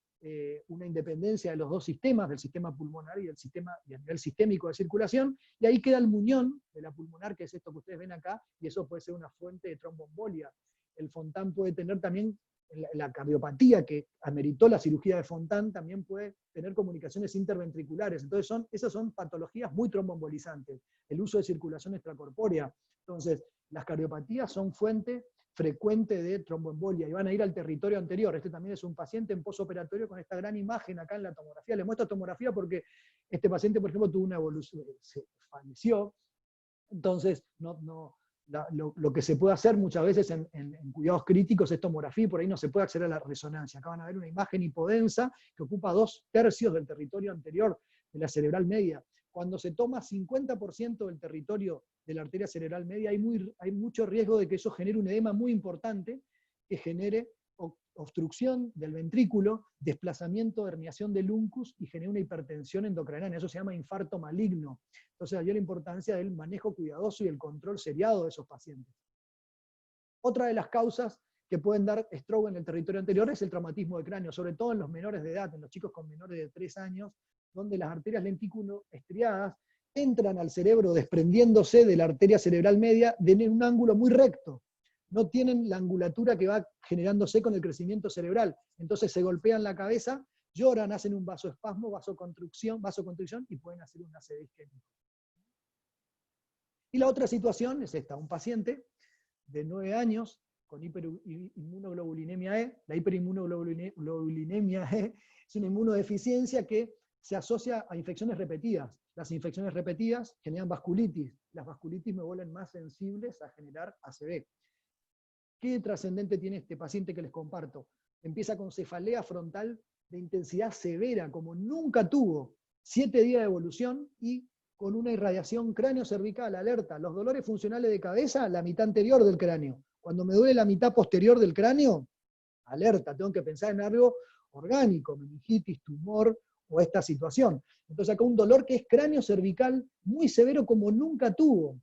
una independencia de los dos sistemas, del sistema pulmonar y a nivel sistémico de circulación, y ahí queda el muñón de la pulmonar, que es esto que ustedes ven acá, y eso puede ser una fuente de tromboembolia. El Fontan puede tener también, la cardiopatía que ameritó la cirugía de Fontan, también puede tener comunicaciones interventriculares. Entonces esas son patologías muy tromboembolizantes. El uso de circulación extracorpórea. Entonces, las cardiopatías son fuente frecuente de tromboembolia y van a ir al territorio anterior. Este también es un paciente en posoperatorio con esta gran imagen acá en la tomografía. Le muestro tomografía porque este paciente, por ejemplo, tuvo una evolución, se falleció. Entonces, lo que se puede hacer muchas veces en cuidados críticos es tomografía y por ahí no se puede acceder a la resonancia. Acá van a ver una imagen hipodensa que ocupa 2/3 del territorio anterior de la cerebral media. Cuando se toma 50% del territorio de la arteria cerebral media, hay mucho riesgo de que eso genere un edema muy importante, que genere obstrucción del ventrículo, desplazamiento, herniación del uncus y genere una hipertensión endocrinal. Eso se llama infarto maligno. Entonces, hay la importancia del manejo cuidadoso y el control seriado de esos pacientes. Otra de las causas que pueden dar stroke en el territorio anterior es el traumatismo de cráneo, sobre todo en los menores de edad, en los chicos con menores de 3 años, donde las arterias lentículo-estriadas entran al cerebro desprendiéndose de la arteria cerebral media de un ángulo muy recto. No tienen la angulatura que va generándose con el crecimiento cerebral. Entonces se golpean la cabeza lloran, hacen un vasoespasmo, vasoconstricción y pueden hacer un ACV isquémico. Y la otra situación es esta, un paciente de 9 años con hiperinmunoglobulinemia E. La hiperinmunoglobulinemia E es una inmunodeficiencia que se asocia a infecciones repetidas. Las infecciones repetidas generan vasculitis. Las vasculitis me vuelven más sensibles a generar ACV. ¿Qué trascendente tiene este paciente que les comparto? Empieza con cefalea frontal de intensidad severa, como nunca tuvo, 7 días de evolución y con una irradiación cráneo-cervical, alerta. Los dolores funcionales de cabeza, la mitad anterior del cráneo. Cuando me duele la mitad posterior del cráneo, alerta, tengo que pensar en algo orgánico, meningitis, tumor o esta situación. Entonces acá un dolor que es cráneo-cervical muy severo como nunca tuvo.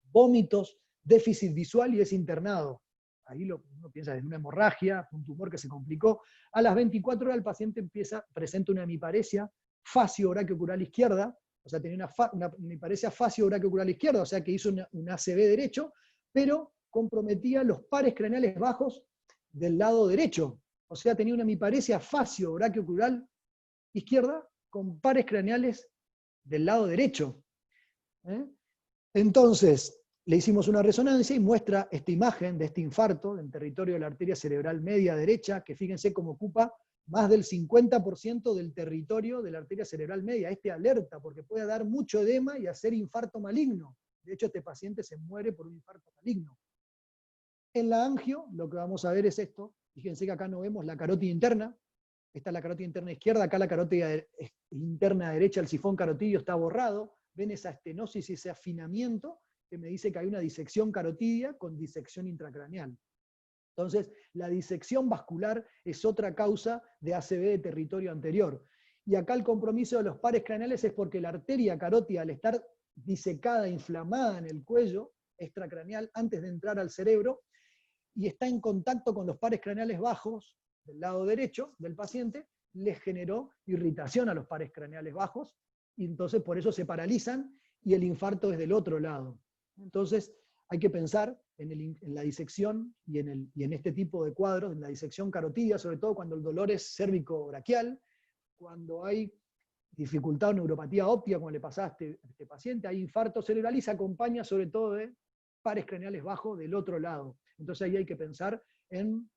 Vómitos, déficit visual y es internado. Ahí uno piensa en una hemorragia, un tumor que se complicó. A las 24 horas el paciente presenta una hemiparesia facio-braquiocural izquierda, o sea, tenía una hemiparesia facio-braquiocural izquierda, o sea que hizo un ACV derecho, pero comprometía los pares craneales bajos del lado derecho. O sea, tenía una hemiparesia facio-braquiocural izquierda con pares craneales del lado derecho. Entonces, le hicimos una resonancia y muestra esta imagen de este infarto en territorio de la arteria cerebral media derecha, que fíjense cómo ocupa más del 50% del territorio de la arteria cerebral media. Este alerta, porque puede dar mucho edema y hacer infarto maligno. De hecho, este paciente se muere por un infarto maligno. En la angio, lo que vamos a ver es esto. Fíjense que acá no vemos la carótida interna. Esta es la carótida interna izquierda, acá la carótida interna derecha, el sifón carotidio está borrado. Ven esa estenosis y ese afinamiento que me dice que hay una disección carotidia con disección intracraneal. Entonces, la disección vascular es otra causa de ACV de territorio anterior. Y acá el compromiso de los pares craneales es porque la arteria carótida, al estar disecada, inflamada en el cuello extracraneal antes de entrar al cerebro, y está en contacto con los pares craneales bajos del lado derecho del paciente, les generó irritación a los pares craneales bajos, y entonces por eso se paralizan y el infarto es del otro lado. Entonces hay que pensar en la disección y en este tipo de cuadros, en la disección carotidia, sobre todo cuando el dolor es cérvico-braquial, cuando hay dificultad o neuropatía óptica, como le pasaba a este paciente, hay infarto cerebral y se acompaña sobre todo de pares craneales bajos del otro lado. Entonces ahí hay que pensar en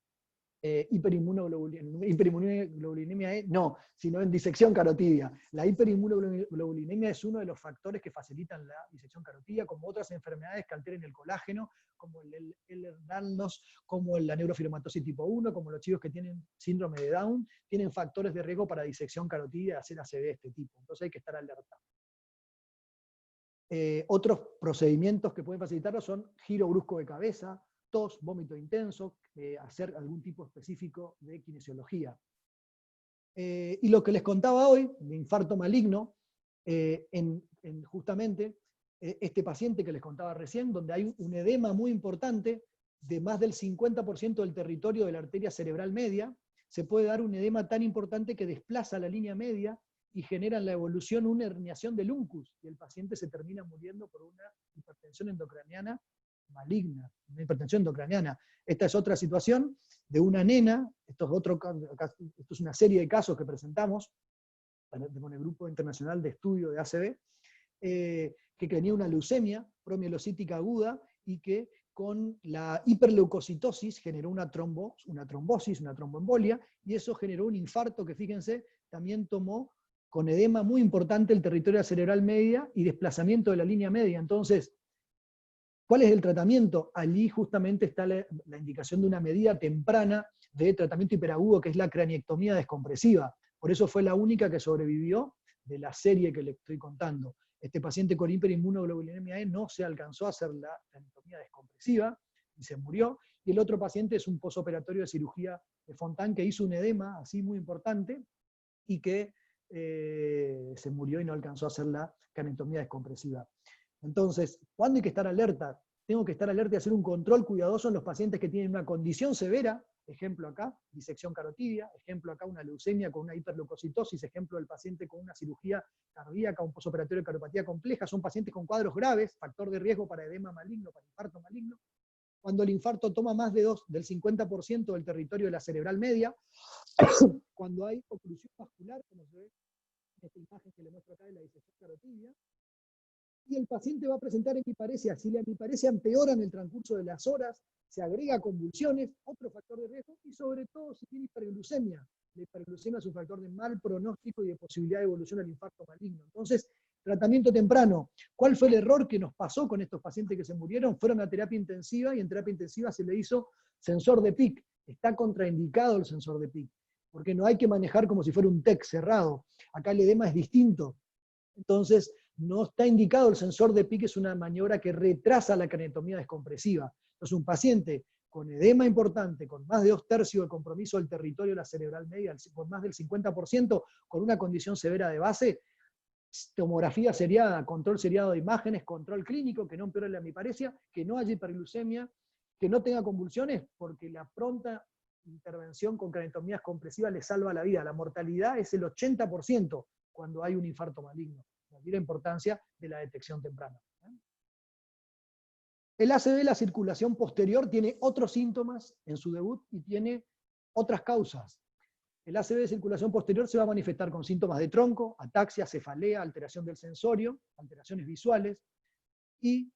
hiperinmunoglobulinemia E, no, sino en disección carotidia. La hiperinmunoglobulinemia es uno de los factores que facilitan la disección carotidia, como otras enfermedades que alteren el colágeno, como el Ehlers-Danlos, como la neurofibromatosis tipo 1, como los chicos que tienen síndrome de Down, tienen factores de riesgo para disección carotidia y hacer ACV de este tipo. Entonces hay que estar alerta. Otros procedimientos que pueden facilitarlo son giro brusco de cabeza, tos, vómito intenso, hacer algún tipo específico de kinesiología. Y lo que les contaba hoy, de infarto maligno, justamente este paciente que les contaba recién, donde hay un edema muy importante de más del 50% del territorio de la arteria cerebral media, se puede dar un edema tan importante que desplaza la línea media y genera en la evolución una herniación del uncus, y el paciente se termina muriendo por una hipertensión endocraniana maligna, una hipertensión endocraniana. Esta es otra situación de una nena, esto es una serie de casos que presentamos con el Grupo Internacional de Estudio de ACV, que tenía una leucemia promielocítica aguda y que con la hiperleucocitosis generó una trombosis, una tromboembolia, y eso generó un infarto que, fíjense, también tomó con edema muy importante el territorio cerebral media y desplazamiento de la línea media. Entonces, ¿cuál es el tratamiento? Allí justamente está la indicación de una medida temprana de tratamiento hiperagudo, que es la craniectomía descompresiva. Por eso fue la única que sobrevivió de la serie que le estoy contando. Este paciente con hiperinmunoglobulinemia E no se alcanzó a hacer la craniectomía descompresiva y se murió. Y el otro paciente es un posoperatorio de cirugía de Fontan que hizo un edema así muy importante y que se murió y no alcanzó a hacer la craniectomía descompresiva. Entonces, ¿cuándo hay que estar alerta? Tengo que estar alerta y hacer un control cuidadoso en los pacientes que tienen una condición severa, ejemplo acá, disección carotidia, ejemplo acá una leucemia con una hiperleucocitosis, ejemplo el paciente con una cirugía cardíaca, un posoperatorio de cardiopatía compleja, son pacientes con cuadros graves, factor de riesgo para edema maligno, para infarto maligno. Cuando el infarto toma más del 50% del territorio de la cerebral media, cuando hay oclusión vascular, como se ve en esta imagen que le muestro acá de la disección carotidia, y el paciente va a presentar hemiparesia. Si la hemiparesia empeora en el transcurso de las horas, se agrega convulsiones, otro factor de riesgo, y sobre todo si tiene hiperglucemia. La hiperglucemia es un factor de mal pronóstico y de posibilidad de evolución al infarto maligno. Entonces, tratamiento temprano. ¿Cuál fue el error que nos pasó con estos pacientes que se murieron? Fueron a terapia intensiva y en terapia intensiva se le hizo sensor de PIC. Está contraindicado el sensor de PIC, porque no hay que manejar como si fuera un TEC cerrado. Acá el edema es distinto. Entonces, no está indicado el sensor de PIC, es una maniobra que retrasa la craniotomía descompresiva. Entonces, un paciente con edema importante, con más de 2/3 de compromiso del territorio de la cerebral media, con más del 50%, con una condición severa de base, tomografía seriada, control seriado de imágenes, control clínico, que no empeore la hemiparesia, que no haya hiperglucemia, que no tenga convulsiones, porque la pronta intervención con craniotomías compresivas le salva la vida. La mortalidad es el 80% cuando hay un infarto maligno. Aquí la importancia de la detección temprana. El ACV, la circulación posterior, tiene otros síntomas en su debut y tiene otras causas. El ACV de circulación posterior se va a manifestar con síntomas de tronco, ataxia, cefalea, alteración del sensorio, alteraciones visuales, y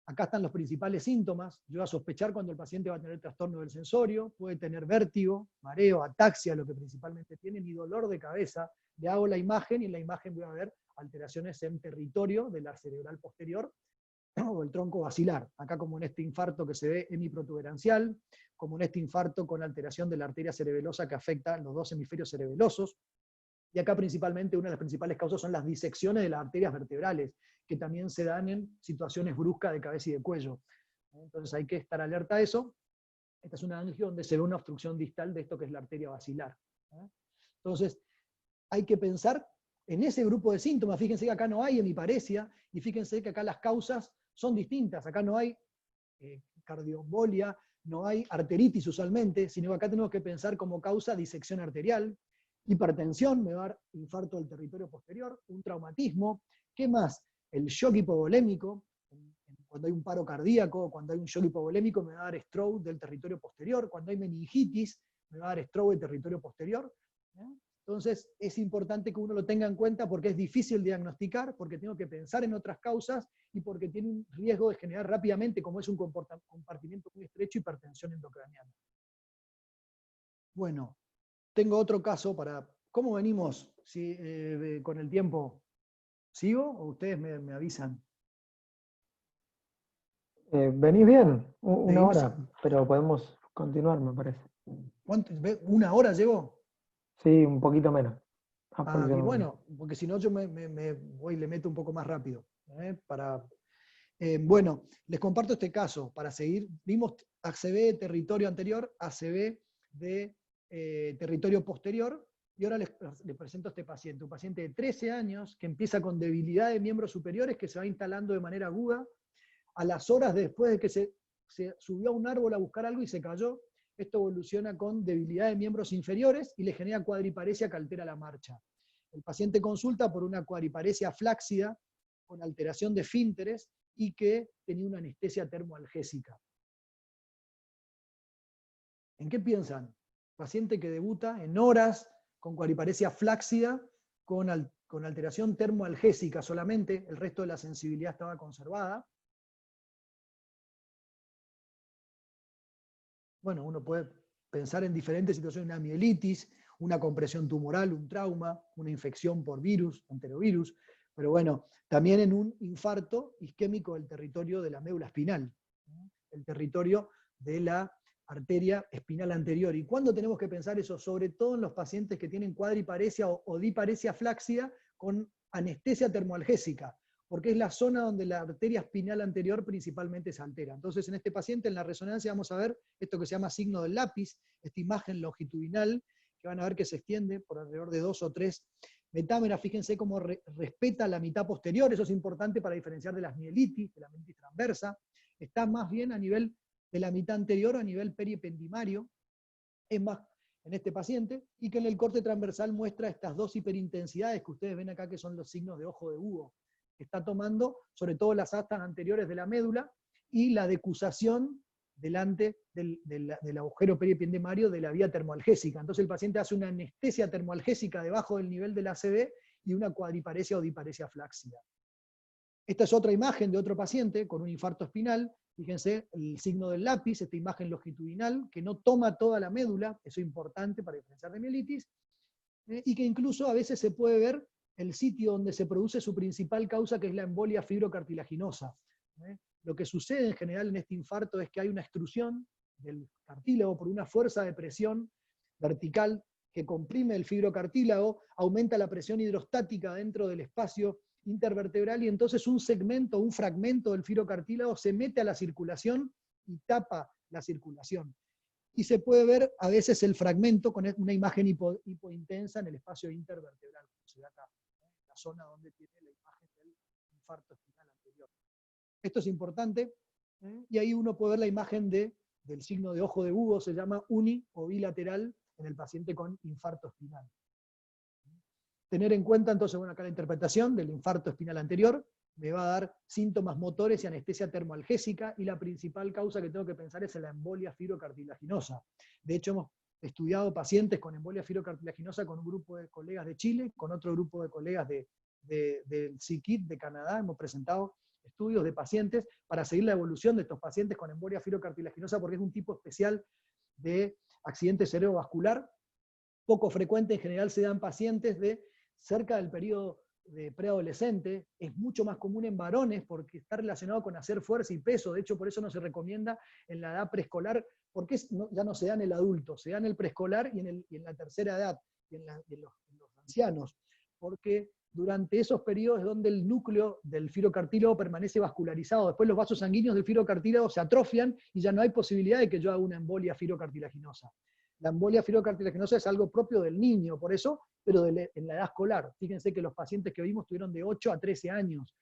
acá están los principales síntomas. Yo voy a sospechar cuando el paciente va a tener trastorno del sensorio, puede tener vértigo, mareo, ataxia, lo que principalmente tiene, y dolor de cabeza. Le hago la imagen y en la imagen voy a ver alteraciones en territorio de la cerebral posterior o el tronco basilar. Acá como en este infarto que se ve hemiprotuberancial, como en este infarto con alteración de la arteria cerebelosa que afecta los dos hemisferios cerebelosos. Y acá principalmente una de las principales causas son las disecciones de las arterias vertebrales, que también se dan en situaciones bruscas de cabeza y de cuello. Entonces hay que estar alerta a eso. Esta es una angio donde se ve una obstrucción distal de esto que es la arteria basilar. Entonces hay que pensar en ese grupo de síntomas. Fíjense que acá no hay hemiparesia, y fíjense que acá las causas son distintas. Acá no hay cardioembolia, no hay arteritis usualmente, sino que acá tenemos que pensar como causa disección arterial, hipertensión, me va a dar infarto del territorio posterior, un traumatismo. ¿Qué más? El shock hipovolémico, cuando hay un paro cardíaco, cuando hay un shock hipovolémico me va a dar stroke del territorio posterior, cuando hay meningitis me va a dar stroke del territorio posterior. Entonces es importante que uno lo tenga en cuenta porque es difícil diagnosticar, porque tengo que pensar en otras causas y porque tiene un riesgo de generar rápidamente, como es un compartimiento muy estrecho, hipertensión endocraniana. Bueno, tengo otro caso para... ¿Cómo venimos con el tiempo? ¿Sigo o ustedes me avisan? Venís bien, una Seguimos. hora, pero podemos continuar, me parece. ¿Una hora llegó? Sí, un poquito menos, Ah, y aproximadamente. bueno, porque si no yo me voy y le meto un poco más rápido. Bueno, les comparto este caso para seguir. Vimos ACV de territorio anterior, ACV de territorio posterior, y ahora les presento a este paciente. Un paciente de 13 años que empieza con debilidad de miembros superiores que se va instalando de manera aguda. A las horas después de que se subió a un árbol a buscar algo y se cayó, esto evoluciona con debilidad de miembros inferiores y le genera cuadriparesia que altera la marcha. El paciente consulta por una cuadriparesia flácida con alteración de esfínteres y que tenía una anestesia termoalgésica. ¿En qué piensan? Paciente que debuta en horas con cuadriparesia flácida con alteración termoalgésica solamente, el resto de la sensibilidad estaba conservada. Bueno, uno puede pensar en diferentes situaciones, una mielitis, una compresión tumoral, un trauma, una infección por virus, enterovirus, pero bueno, también en un infarto isquémico del territorio de la médula espinal, el territorio de la arteria espinal anterior. ¿Y cuándo tenemos que pensar eso? Sobre todo en los pacientes que tienen cuadriparesia o diparesia flácida con anestesia termoalgésica, porque es la zona donde la arteria espinal anterior principalmente se altera. Entonces, en este paciente, en la resonancia, vamos a ver esto que se llama signo del lápiz, esta imagen longitudinal, que van a ver que se extiende por alrededor de 2 o 3 metámeras. Fíjense cómo respeta la mitad posterior, eso es importante para diferenciar de las mielitis, de la mielitis transversa. Está más bien a nivel de la mitad anterior, a nivel periependimario, es más en este paciente, y que en el corte transversal muestra estas dos hiperintensidades que ustedes ven acá, que son los signos de ojo de búho. Está tomando sobre todo las astas anteriores de la médula y la decusación delante del agujero periependemario de la vía termoalgésica. Entonces el paciente hace una anestesia termoalgésica debajo del nivel del ACV y una cuadriparesia o diparesia flácida. Esta es otra imagen de otro paciente con un infarto espinal. Fíjense el signo del lápiz, esta imagen longitudinal, que no toma toda la médula, eso es importante para diferenciar de mielitis, y que incluso a veces se puede ver el sitio donde se produce su principal causa, que es la embolia fibrocartilaginosa. Lo que sucede en general en este infarto es que hay una extrusión del cartílago por una fuerza de presión vertical que comprime el fibrocartílago, aumenta la presión hidrostática dentro del espacio intervertebral y entonces un segmento, un fragmento del fibrocartílago se mete a la circulación y tapa la circulación. Y se puede ver a veces el fragmento con una imagen hipointensa en el espacio intervertebral, como se ve acá, la zona donde tiene la imagen del infarto espinal anterior. Esto es importante, y ahí uno puede ver la imagen del signo de ojo de búho, se llama uni o bilateral en el paciente con infarto espinal. Tener en cuenta entonces, bueno, acá la interpretación del infarto espinal anterior, me va a dar síntomas motores y anestesia termoalgésica, y la principal causa que tengo que pensar es en la embolia fibrocartilaginosa. De hecho, hemos estudiado pacientes con embolia fibrocartilaginosa con un grupo de colegas de Chile, con otro grupo de colegas del CICIT de Canadá, hemos presentado estudios de pacientes para seguir la evolución de estos pacientes con embolia fibrocartilaginosa, porque es un tipo especial de accidente cerebrovascular, poco frecuente, en general se dan pacientes de cerca del periodo de preadolescente, es mucho más común en varones porque está relacionado con hacer fuerza y peso, de hecho por eso no se recomienda en la edad preescolar, porque ya no se da en el adulto, se da en el preescolar y en la tercera edad, y en los ancianos, porque durante esos periodos es donde el núcleo del fibrocartílago permanece vascularizado, después los vasos sanguíneos del fibrocartílago se atrofian y ya no hay posibilidad de que yo haga una embolia fibrocartilaginosa. La embolia fibrocartilaginosa es algo propio del niño, por eso, pero en la edad escolar. Fíjense que los pacientes que vimos tuvieron de 8 a 13 años.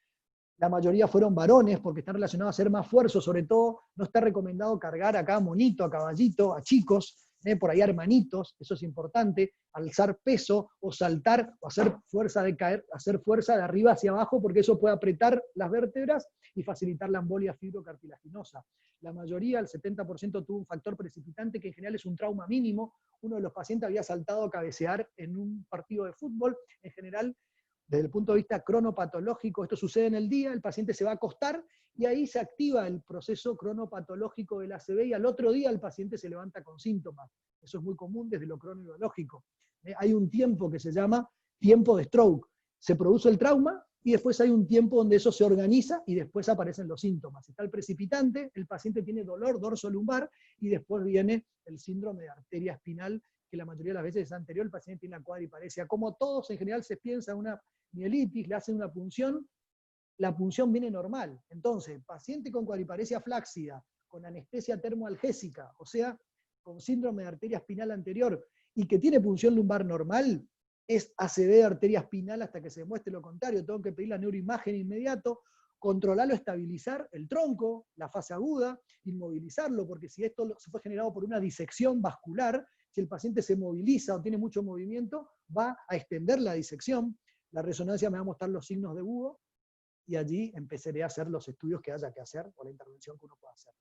La mayoría fueron varones porque están relacionados a hacer más esfuerzo, sobre todo no está recomendado cargar acá a monito, a caballito, a chicos, por ahí hermanitos, eso es importante, alzar peso o saltar o hacer fuerza de caer, hacer fuerza de arriba hacia abajo, porque eso puede apretar las vértebras y facilitar la embolia fibrocartilaginosa. La mayoría, el 70%, tuvo un factor precipitante que en general es un trauma mínimo. Uno de los pacientes había saltado a cabecear en un partido de fútbol. En general, desde el punto de vista cronopatológico, esto sucede en el día, el paciente se va a acostar y ahí se activa el proceso cronopatológico del ACV y al otro día el paciente se levanta con síntomas. Eso es muy común desde lo cronobiológico. Hay un tiempo que se llama tiempo de stroke. Se produce el trauma y después hay un tiempo donde eso se organiza y después aparecen los síntomas. Está el precipitante, el paciente tiene dolor dorsolumbar y después viene el síndrome de arteria espinal, que la mayoría de las veces es anterior, el paciente tiene una cuadriparesia. Como todos, en general se piensa en una mielitis, le hacen una punción, la punción viene normal. Entonces, paciente con cuadriparesia flácida, con anestesia termoalgésica, o sea, con síndrome de arteria espinal anterior, y que tiene punción lumbar normal, es ACV de arteria espinal hasta que se demuestre lo contrario. Tengo que pedir la neuroimagen inmediato, controlarlo, estabilizar el tronco, la fase aguda, inmovilizarlo, porque si esto se fue generado por una disección vascular, si el paciente se moviliza o tiene mucho movimiento, va a extender la disección. La resonancia me va a mostrar los signos de búho y allí empezaré a hacer los estudios que haya que hacer o la intervención que uno pueda hacer.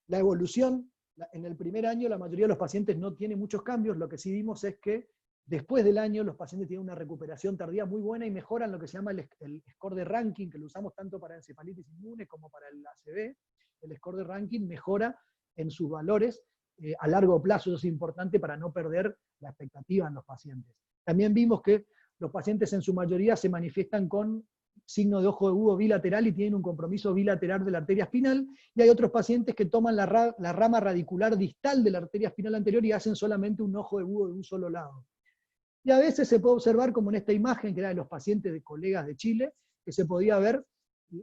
La evolución, en el primer año la mayoría de los pacientes no tiene muchos cambios, lo que sí vimos es que después del año los pacientes tienen una recuperación tardía muy buena y mejoran lo que se llama el score de ranking, que lo usamos tanto para encefalitis inmune como para el ACV. El score de ranking mejora en sus valores a largo plazo, eso es importante para no perder la expectativa en los pacientes. También vimos que los pacientes en su mayoría se manifiestan con signo de ojo de búho bilateral y tienen un compromiso bilateral de la arteria espinal, y hay otros pacientes que toman la rama radicular distal de la arteria espinal anterior y hacen solamente un ojo de búho de un solo lado. Y a veces se puede observar, como en esta imagen, que era de los pacientes de colegas de Chile, que se podía ver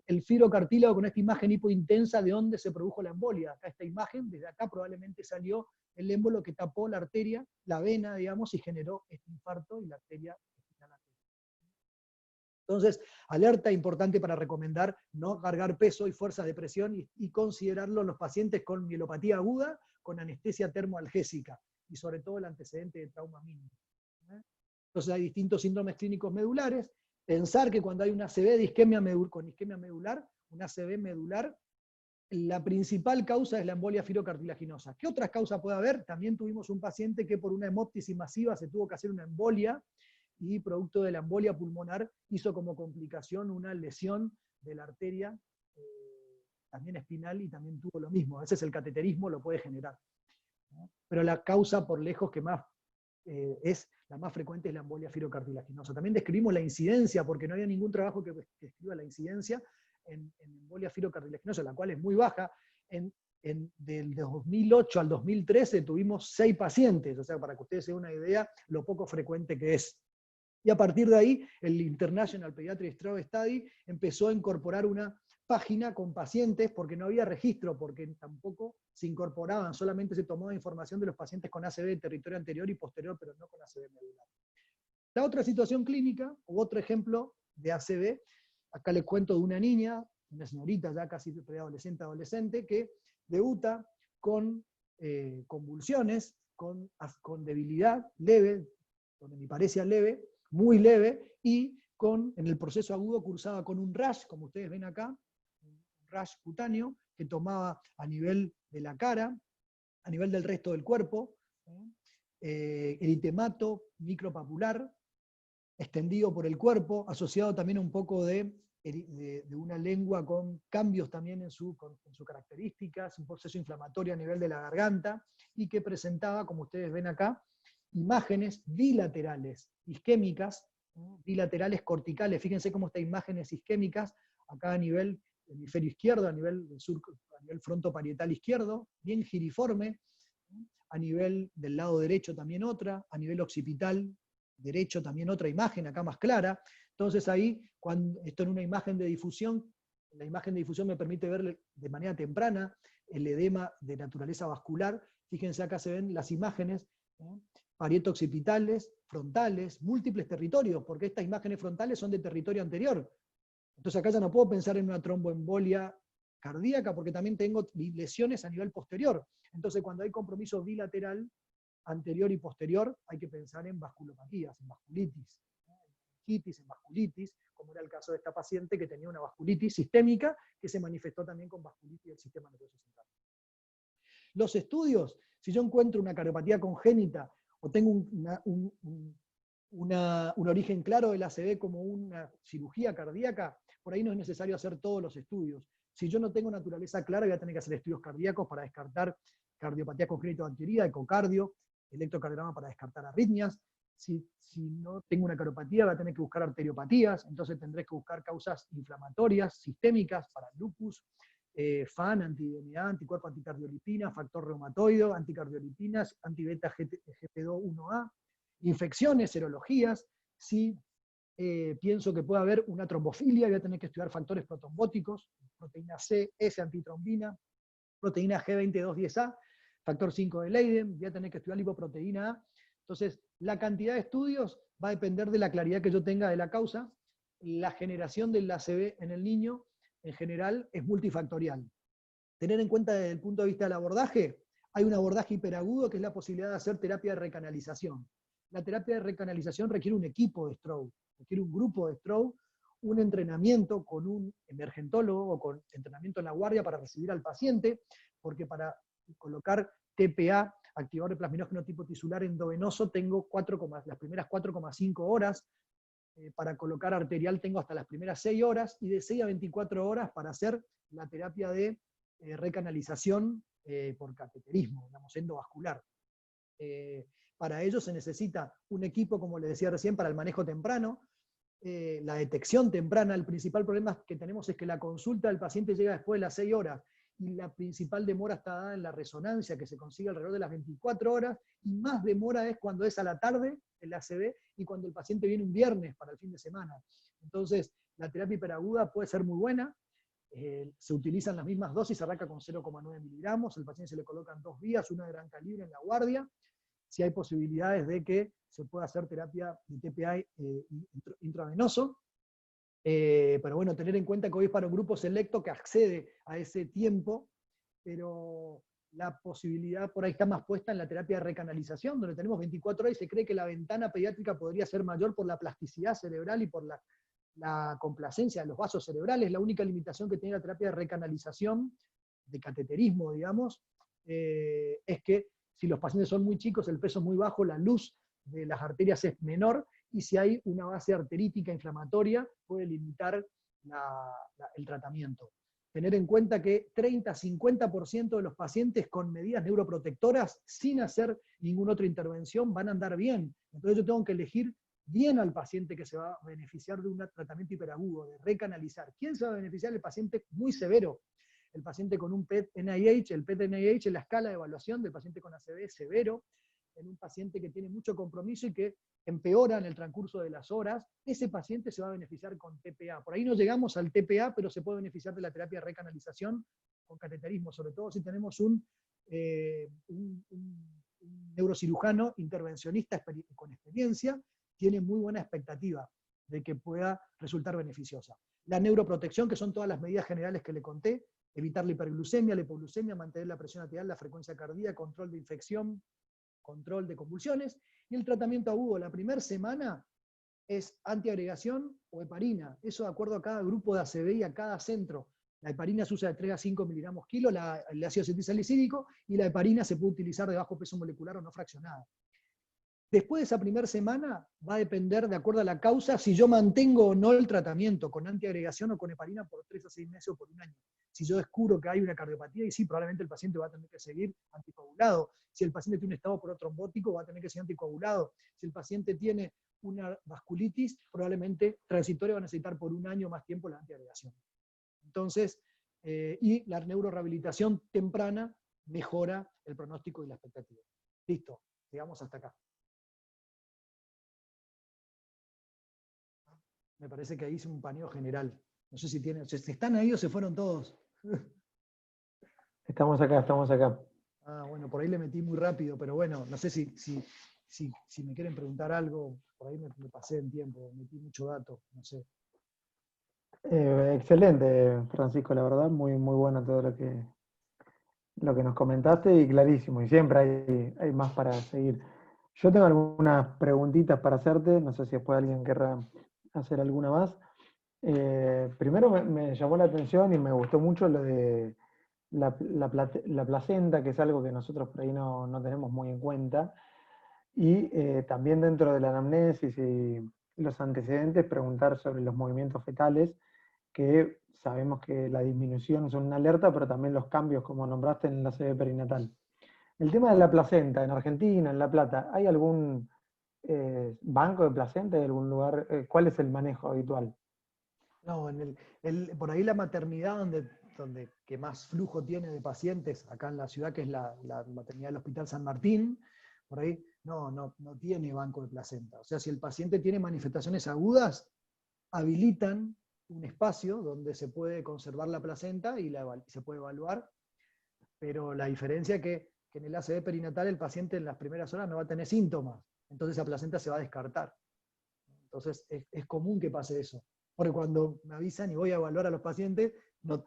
el fibrocartílago con esta imagen hipointensa de dónde se produjo la embolia. Acá esta imagen, desde acá probablemente salió el émbolo que tapó la arteria, la vena, digamos, y generó este infarto y la arteria espinal anterior. Entonces, alerta importante para recomendar no cargar peso y fuerzas de presión y considerarlo en los pacientes con mielopatía aguda, con anestesia termoalgésica, y sobre todo el antecedente de trauma mínimo. Entonces hay distintos síndromes clínicos medulares. Pensar que cuando hay una ACV de isquemia con isquemia medular, una ACV medular la principal causa es la embolia fibrocartilaginosa. ¿Qué otras causas puede haber? También tuvimos un paciente que por una hemoptisis masiva se tuvo que hacer una embolia, y producto de la embolia pulmonar hizo como complicación una lesión de la arteria, también espinal, y también tuvo lo mismo. A veces el cateterismo lo puede generar, ¿no? Pero la causa por lejos que más es la más frecuente es la embolia fibrocartilaginosa. También describimos la incidencia, porque no había ningún trabajo que describa la incidencia en embolia fibrocartilaginosa, la cual es muy baja. Del 2008 al 2013 tuvimos 6 pacientes, o sea, para que ustedes se den una idea lo poco frecuente que es. Y a partir de ahí, el International Pediatric Stroke Study empezó a incorporar una página con pacientes, porque no había registro, porque tampoco se incorporaban, solamente se tomaba información de los pacientes con ACV de territorio anterior y posterior, pero no con ACV medular. La otra situación clínica, u otro ejemplo de ACV, acá les cuento de una niña, una señorita ya casi preadolescente, adolescente, que debuta con convulsiones, con debilidad leve, donde me parecía leve, muy leve, y en el proceso agudo cursaba con un rash, como ustedes ven acá, un rash cutáneo, que tomaba a nivel de la cara, a nivel del resto del cuerpo, eritemato micropapular, extendido por el cuerpo, asociado también a un poco de una lengua con cambios también en sus características, un proceso inflamatorio a nivel de la garganta, y que presentaba, como ustedes ven acá, imágenes bilaterales, isquémicas, ¿no? Bilaterales corticales. Fíjense cómo estas imágenes isquémicas, acá a nivel del hemisferio izquierdo, a nivel del surco, a nivel frontoparietal izquierdo, bien giriforme, ¿no? A nivel del lado derecho también otra, a nivel occipital derecho también otra imagen, acá más clara. Entonces ahí, esto en una imagen de difusión, la imagen de difusión me permite ver de manera temprana el edema de naturaleza vascular. Fíjense acá se ven las imágenes, ¿no? Parieto-occipitales, frontales, múltiples territorios, porque estas imágenes frontales son de territorio anterior. Entonces acá ya no puedo pensar en una tromboembolia cardíaca, porque también tengo lesiones a nivel posterior. Entonces cuando hay compromiso bilateral, anterior y posterior, hay que pensar en vasculopatías, en vasculitis, ¿no? En vasculitis, como era el caso de esta paciente que tenía una vasculitis sistémica, que se manifestó también con vasculitis del sistema nervioso central. Los estudios, si yo encuentro una cardiopatía congénita, o tengo un origen claro del ACV como una cirugía cardíaca, por ahí no es necesario hacer todos los estudios. Si yo no tengo naturaleza clara, voy a tener que hacer estudios cardíacos para descartar cardiopatía congénita adquirida, ecocardio, electrocardiograma para descartar arritmias. Si no tengo una cardiopatía, voy a tener que buscar arteriopatías, entonces tendré que buscar causas inflamatorias, sistémicas, para lupus, FAN, anti-DMA, anticuerpo anticardiolipina, factor reumatoide, anticardiolipinas, anti-beta GP2-1A, infecciones, serologías. Si pienso que puede haber una trombofilia, voy a tener que estudiar factores protrombóticos, proteína C, S antitrombina, proteína G2210A, factor 5 de Leiden, voy a tener que estudiar lipoproteína A. Entonces, la cantidad de estudios va a depender de la claridad que yo tenga de la causa. La generación del ACV en el niño, en general, es multifactorial. Tener en cuenta desde el punto de vista del abordaje, hay un abordaje hiperagudo que es la posibilidad de hacer terapia de recanalización. La terapia de recanalización requiere un equipo de stroke, requiere un grupo de stroke, un entrenamiento con un emergentólogo o con entrenamiento en la guardia para recibir al paciente, porque para colocar TPA, activador de plasminógeno tipo tisular endovenoso, tengo las primeras 4,5 horas, para colocar arterial tengo hasta las primeras 6 horas, y de 6 a 24 horas para hacer la terapia de recanalización por cateterismo, digamos, endovascular. Para ello se necesita un equipo, como les decía recién, para el manejo temprano, la detección temprana. El principal problema que tenemos es que la consulta del paciente llega después de las 6 horas, y la principal demora está dada en la resonancia, que se consigue alrededor de las 24 horas, y más demora es cuando es a la tarde, el ACV, y cuando el paciente viene un viernes para el fin de semana. Entonces, la terapia hiperaguda puede ser muy buena, se utilizan las mismas dosis, se arranca con 0,9 miligramos, el paciente se le colocan 2 vías, una de gran calibre en la guardia. Si hay posibilidades de que se pueda hacer terapia de TPA intravenoso, pero bueno, tener en cuenta que hoy es para un grupo selecto que accede a ese tiempo, pero la posibilidad por ahí está más puesta en la terapia de recanalización, donde tenemos 24 horas y se cree que la ventana pediátrica podría ser mayor por la plasticidad cerebral y por la complacencia de los vasos cerebrales. La única limitación que tiene la terapia de recanalización de cateterismo, digamos, es que si los pacientes son muy chicos, el peso es muy bajo, la luz de las arterias es menor, y si hay una base arterítica inflamatoria, puede limitar el tratamiento. Tener en cuenta que 30-50% de los pacientes con medidas neuroprotectoras, sin hacer ninguna otra intervención, van a andar bien. Entonces yo tengo que elegir bien al paciente que se va a beneficiar de un tratamiento hiperagudo, de recanalizar. ¿Quién se va a beneficiar? El paciente muy severo. El paciente con un PET-NIH, el PET-NIH es la escala de evaluación del paciente con ACV severo, en un paciente que tiene mucho compromiso y que empeora en el transcurso de las horas, ese paciente se va a beneficiar con TPA. Por ahí no llegamos al TPA, pero se puede beneficiar de la terapia de recanalización con cateterismo, sobre todo si tenemos un neurocirujano intervencionista con experiencia, tiene muy buena expectativa de que pueda resultar beneficiosa. La neuroprotección, que son todas las medidas generales que le conté, evitar la hiperglucemia, la hipoglucemia, mantener la presión arterial, la frecuencia cardíaca, control de infección, control de convulsiones, y el tratamiento agudo la primera semana es antiagregación o heparina, eso de acuerdo a cada grupo de ACV y a cada centro. La heparina se usa de 3 a 5 miligramos kilo, el ácido acetilsalicílico, y la heparina se puede utilizar de bajo peso molecular o no fraccionada. Después de esa primera semana va a depender, de acuerdo a la causa, si yo mantengo o no el tratamiento con antiagregación o con heparina por 3 a 6 meses o por un año. Si yo descubro que hay una cardiopatía, y sí, probablemente el paciente va a tener que seguir anticoagulado. Si el paciente tiene un estado protrombótico, va a tener que seguir anticoagulado. Si el paciente tiene una vasculitis, probablemente transitoria va a necesitar por un año más tiempo la antiagregación. Entonces, y la neurorehabilitación temprana mejora el pronóstico y la expectativa. Listo, llegamos hasta acá. Me parece que ahí hice un paneo general. No sé si tienen, si están ahí o se fueron todos. Estamos acá, estamos acá. Ah, bueno, por ahí le metí muy rápido, pero bueno, no sé si me quieren preguntar algo, por ahí me pasé en tiempo, metí mucho dato, no sé. Excelente, Francisco, la verdad, muy, muy bueno todo lo que nos comentaste y clarísimo, y siempre hay más para seguir. Yo tengo algunas preguntitas para hacerte, no sé si después alguien querrá hacer alguna más. Primero me llamó la atención y me gustó mucho lo de la placenta, que es algo que nosotros por ahí no tenemos muy en cuenta. Y también dentro de la anamnesis y los antecedentes, preguntar sobre los movimientos fetales, que sabemos que la disminución son una alerta, pero también los cambios, como nombraste, en la sede perinatal. El tema de la placenta, en Argentina, en La Plata, ¿hay algún banco de placenta, ¿hay algún lugar? ¿Cuál es el manejo habitual? No, por ahí la maternidad donde que más flujo tiene de pacientes, acá en la ciudad, que es la maternidad del Hospital San Martín, por ahí no tiene banco de placenta. O sea, si el paciente tiene manifestaciones agudas, habilitan un espacio donde se puede conservar la placenta y se puede evaluar, pero la diferencia es que en el ACV perinatal el paciente en las primeras horas no va a tener síntomas, entonces esa placenta se va a descartar. Entonces es común que pase eso, porque cuando me avisan y voy a evaluar a los pacientes, no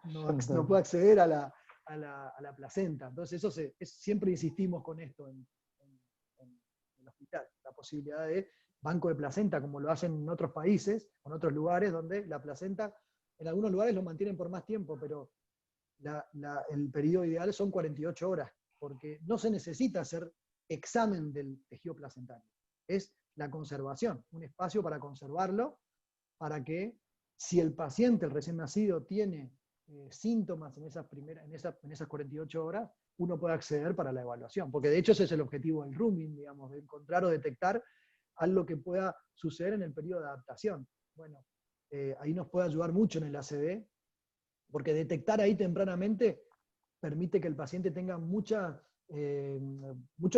puedo acceder a la placenta. Entonces siempre insistimos con esto en el hospital, la posibilidad de banco de placenta, como lo hacen en otros países, o en otros lugares, donde la placenta, en algunos lugares lo mantienen por más tiempo, pero el periodo ideal son 48 horas, porque no se necesita hacer examen del tejido placentario. Es la conservación, un espacio para conservarlo, para que si el paciente, el recién nacido, tiene síntomas en esas 48 horas, uno pueda acceder para la evaluación. Porque de hecho ese es el objetivo del rooming, digamos, de encontrar o detectar algo que pueda suceder en el periodo de adaptación. Bueno, ahí nos puede ayudar mucho en el ACV, porque detectar ahí tempranamente permite que el paciente tenga muchos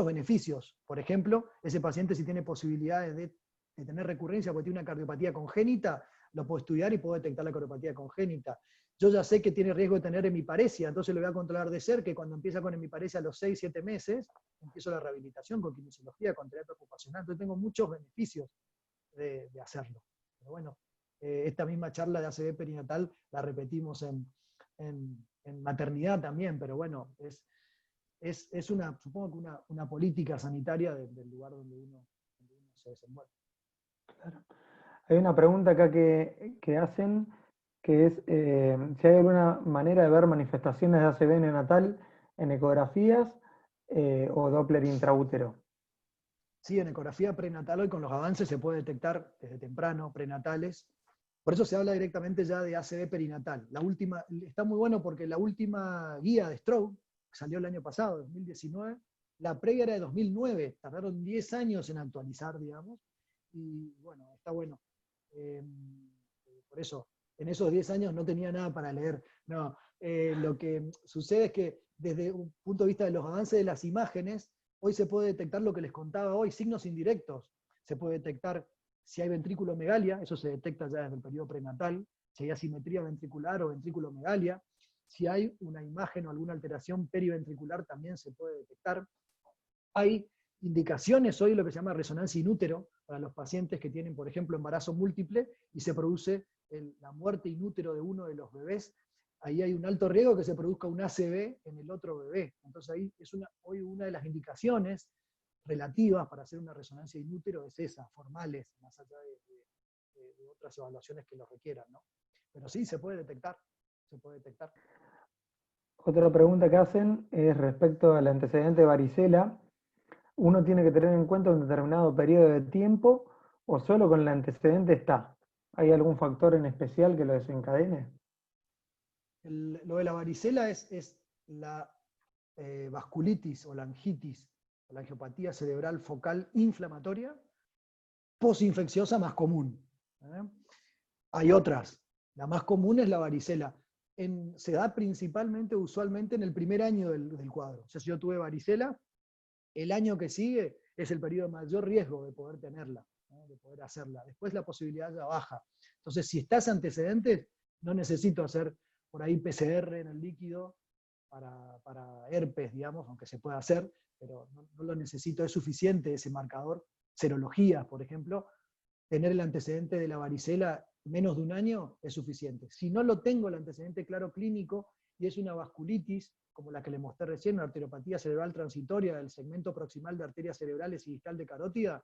beneficios. Por ejemplo, ese paciente, si tiene posibilidades de tener recurrencia porque tiene una cardiopatía congénita, lo puedo estudiar y puedo detectar la cardiopatía congénita. Yo ya sé que tiene riesgo de tener hemiparesia, entonces lo voy a controlar de cerca, que cuando empieza con hemiparesia a los 6-7 meses, empiezo la rehabilitación con kinesiología, con terapia ocupacional. Entonces tengo muchos beneficios de hacerlo. Pero bueno, esta misma charla de ACV perinatal la repetimos en maternidad también, pero bueno, supongo que una política sanitaria del lugar donde uno se desenvuelve. Claro. Hay una pregunta acá que hacen, que es si hay alguna manera de ver manifestaciones de ACV neonatal en ecografías o Doppler intraútero. Sí, en ecografía prenatal hoy con los avances se puede detectar desde temprano, prenatales. Por eso se habla directamente ya de ACV perinatal. La última, está muy bueno porque la última guía de stroke, que salió el año pasado, 2019, la previa era de 2009, tardaron 10 años en actualizar, digamos, y bueno, está bueno. Eh, por eso, en esos 10 años no tenía nada para leer. No, lo que sucede es que desde un punto de vista de los avances de las imágenes, hoy se puede detectar lo que les contaba hoy, signos indirectos. Se puede detectar si hay ventrículomegalia, eso se detecta ya desde el periodo prenatal, si hay asimetría ventricular o ventrículomegalia, si hay una imagen o alguna alteración periventricular también se puede detectar. Hay indicaciones hoy, lo que se llama resonancia in útero, para los pacientes que tienen, por ejemplo, embarazo múltiple y se produce la muerte in útero de uno de los bebés. Ahí hay un alto riesgo que se produzca un ACV en el otro bebé. Entonces ahí es hoy una de las indicaciones relativas para hacer una resonancia in útero es esa, formales, más allá de otras evaluaciones que lo requieran, ¿no? Pero sí, se puede detectar, se puede detectar. Otra pregunta que hacen es respecto al antecedente de varicela. ¿Uno tiene que tener en cuenta un determinado periodo de tiempo o solo con el antecedente está? ¿Hay algún factor en especial que lo desencadene? Lo de la varicela es la vasculitis o langitis, o la angiopatía cerebral focal inflamatoria posinfecciosa más común. ¿Eh? Hay otras. La más común es la varicela. Se da principalmente, usualmente, en el primer año del cuadro. O sea, si yo tuve varicela, el año que sigue es el periodo de mayor riesgo de poder tenerla, ¿no? De poder hacerla. Después la posibilidad ya baja. Entonces, si estás antecedentes, no necesito hacer por ahí PCR en el líquido para herpes, digamos, aunque se pueda hacer, pero no lo necesito, es suficiente ese marcador. Serologías, por ejemplo, tener el antecedente de la varicela menos de un año es suficiente. Si no lo tengo el antecedente claro clínico y es una vasculitis, como la que le mostré recién, una arteriopatía cerebral transitoria del segmento proximal de arterias cerebrales y distal de carótida,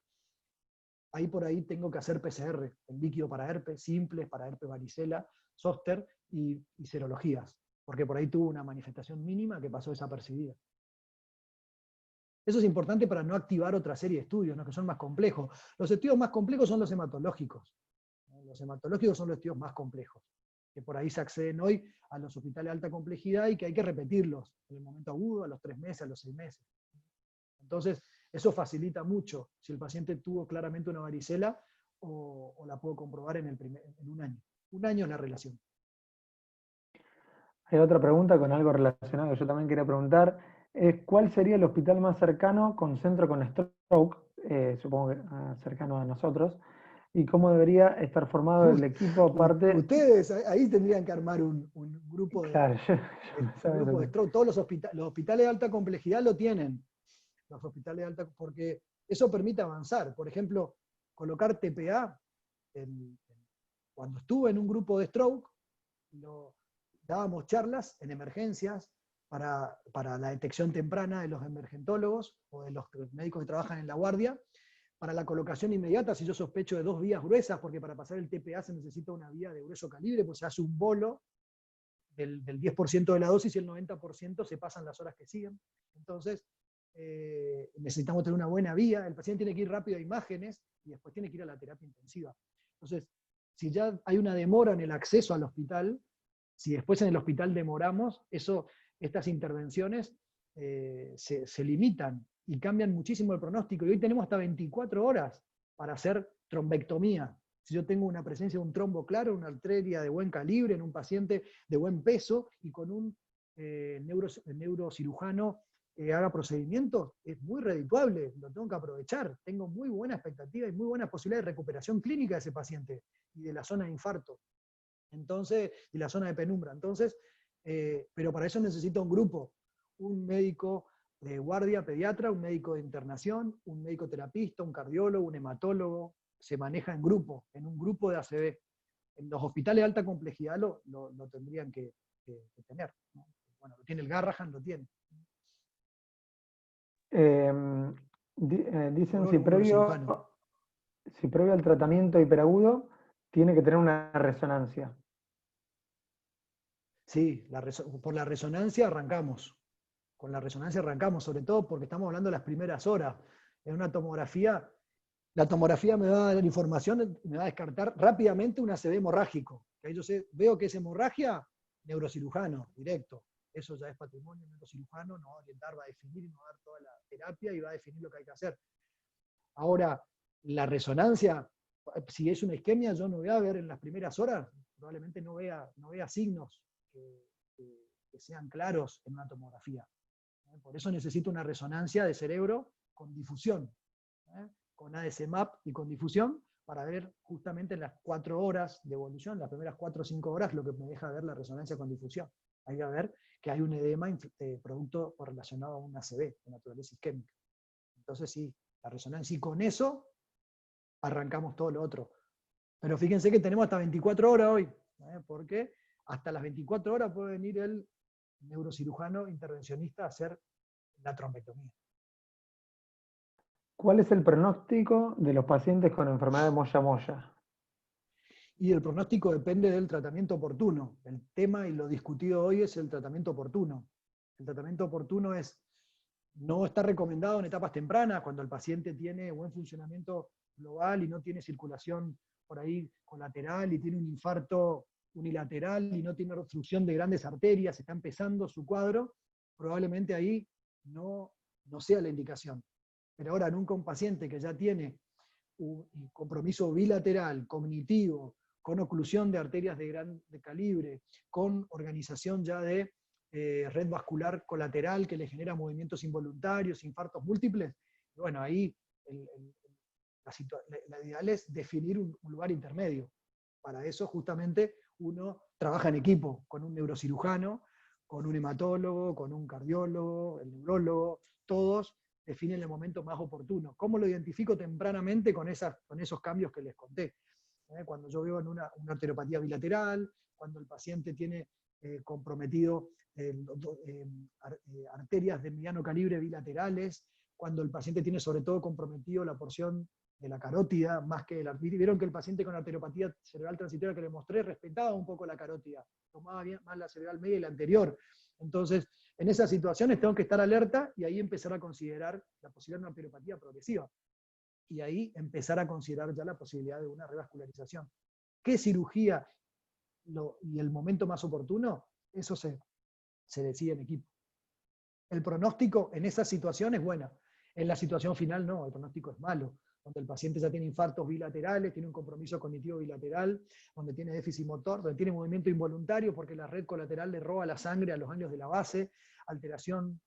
ahí por ahí tengo que hacer PCR, el líquido para herpes, simples, para herpes varicela, zóster y serologías, porque por ahí tuvo una manifestación mínima que pasó desapercibida. Eso es importante para no activar otra serie de estudios, ¿no? Que son más complejos. Los estudios más complejos son los hematológicos. Los hematológicos son los estudios más complejos, que por ahí se acceden hoy a los hospitales de alta complejidad y que hay que repetirlos en el momento agudo, a los 3 meses, a los 6 meses. Entonces, eso facilita mucho si el paciente tuvo claramente una varicela o la puedo comprobar en un año. Un año es la relación. Hay otra pregunta con algo relacionado que yo también quería preguntar, es ¿cuál sería el hospital más cercano con centro con stroke, supongo que cercano a nosotros, y cómo debería estar formado el equipo aparte? Ustedes ahí tendrían que armar un grupo Claro, yo un pensaba eso grupo de también. stroke. Todos los hospitales de alta complejidad lo tienen. Los hospitales de alta, porque eso permite avanzar. Por ejemplo, colocar TPA. Cuando estuve en un grupo de stroke, dábamos charlas en emergencias para la detección temprana de los emergentólogos o de los médicos que trabajan en la guardia, para la colocación inmediata, si yo sospecho de 2 vías gruesas, porque para pasar el TPA se necesita una vía de grueso calibre, pues se hace un bolo del 10% de la dosis y el 90% se pasan las horas que siguen. Entonces, necesitamos tener una buena vía, el paciente tiene que ir rápido a imágenes y después tiene que ir a la terapia intensiva. Entonces, si ya hay una demora en el acceso al hospital, si después en el hospital demoramos, estas intervenciones se limitan y cambian muchísimo el pronóstico. Y hoy tenemos hasta 24 horas para hacer trombectomía. Si yo tengo una presencia de un trombo claro, una arteria de buen calibre en un paciente de buen peso y con un neurocirujano que haga procedimientos, es muy redituable, lo tengo que aprovechar. Tengo muy buena expectativa y muy buena posibilidad de recuperación clínica de ese paciente y de la zona de infarto. Entonces, y la zona de penumbra. Entonces, pero para eso necesito un grupo, un médico de guardia pediatra, un médico de internación, un médico terapista, un cardiólogo, un hematólogo. Se maneja en grupo, en un grupo de ACV. En los hospitales de alta complejidad lo tendrían que tener, ¿no? Bueno, lo tiene el Garrahan, lo tiene. Dicen Neurólogo, un neurocirujano. si previo al tratamiento hiperagudo tiene que tener una resonancia. Sí, por la resonancia arrancamos. Con la resonancia arrancamos, sobre todo porque estamos hablando de las primeras horas. En una tomografía, la tomografía me va a dar información, me va a descartar rápidamente un ACV hemorrágico. Que ahí yo veo que es hemorragia, neurocirujano, directo. Eso ya es patrimonio neurocirujano, nos va a orientar, va a definir, nos va a dar toda la terapia y va a definir lo que hay que hacer. Ahora, la resonancia, si es una isquemia, yo no voy a ver en las primeras horas, probablemente no vea signos que sean claros en una tomografía. Por eso necesito una resonancia de cerebro con difusión, con ADC-MAP y con difusión, para ver justamente en las 4 horas de evolución, las primeras 4 o 5 horas, lo que me deja ver la resonancia con difusión. Ahí va a ver que hay un edema producto o relacionado a un ACV de naturaleza isquémica. Entonces sí, la resonancia, y con eso arrancamos todo lo otro. Pero fíjense que tenemos hasta 24 horas hoy, porque hasta las 24 horas puede venir el neurocirujano intervencionista a hacer la trombectomía. ¿Cuál es el pronóstico de los pacientes con enfermedad de Moya-Moya? Y el pronóstico depende del tratamiento oportuno. El tema y lo discutido hoy es el tratamiento oportuno. El tratamiento oportuno no está recomendado en etapas tempranas, cuando el paciente tiene buen funcionamiento global y no tiene circulación por ahí colateral y tiene un infarto unilateral y no tiene obstrucción de grandes arterias, está empezando su cuadro, probablemente ahí no sea la indicación. Pero ahora nunca un paciente que ya tiene un compromiso bilateral, cognitivo, con oclusión de arterias de calibre, con organización ya de red vascular colateral que le genera movimientos involuntarios, infartos múltiples, bueno, ahí la ideal es definir un lugar intermedio. Para eso justamente uno trabaja en equipo, con un neurocirujano, con un hematólogo, con un cardiólogo, el neurólogo, todos definen el momento más oportuno. ¿Cómo lo identifico tempranamente con esos cambios que les conté? Cuando yo veo en una arteriopatía bilateral, cuando el paciente tiene comprometido arterias de mediano calibre bilaterales, cuando el paciente tiene sobre todo comprometido la porción de la carótida, más que la... Vieron que el paciente con arteriopatía cerebral transitoria que le mostré respetaba un poco la carótida, tomaba bien, más la cerebral media y la anterior. Entonces, en esas situaciones tengo que estar alerta y ahí empezar a considerar la posibilidad de una arteriopatía progresiva. Y ahí empezar a considerar ya la posibilidad de una revascularización. ¿Qué cirugía y el momento más oportuno? Eso se decide en equipo. El pronóstico en esas situaciones es bueno. En la situación final no, el pronóstico es malo. Donde el paciente ya tiene infartos bilaterales, tiene un compromiso cognitivo bilateral, donde tiene déficit motor, donde tiene movimiento involuntario porque la red colateral le roba la sangre a los ganglios de la base, alteración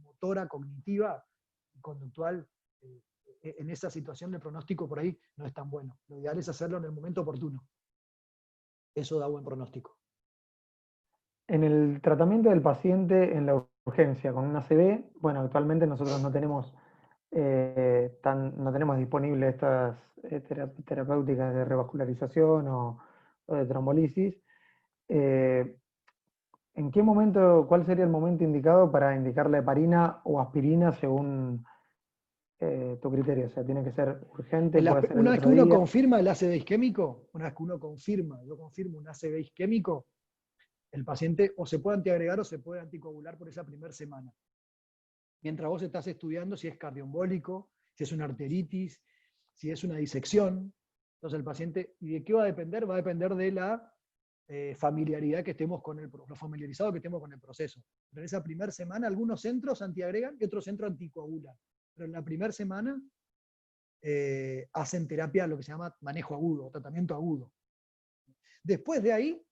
motora, cognitiva y conductual. En esa situación el pronóstico por ahí no es tan bueno. Lo ideal es hacerlo en el momento oportuno. Eso da buen pronóstico. En el tratamiento del paciente en la urgencia con un ACV, bueno, actualmente nosotros no tenemos disponibles estas terapéuticas de revascularización o de trombolisis. ¿En qué momento, cuál sería el momento indicado para indicarle heparina o aspirina según tu criterio? O sea, tiene que ser urgente, puede ser el Una vez que otro uno día. confirma el ACV isquémico, yo confirmo un ACV isquémico, el paciente o se puede antiagregar o se puede anticoagular por esa primera semana. Mientras vos estás estudiando si es cardioembólico, si es una arteritis, si es una disección. Entonces el paciente, ¿y de qué va a depender? Va a depender de la familiaridad que estemos con lo familiarizado que estemos con el proceso. Pero en esa primera semana algunos centros antiagregan y otros centros anticoagulan. Pero en la primera semana hacen terapia, lo que se llama manejo agudo, tratamiento agudo. Después de ahí,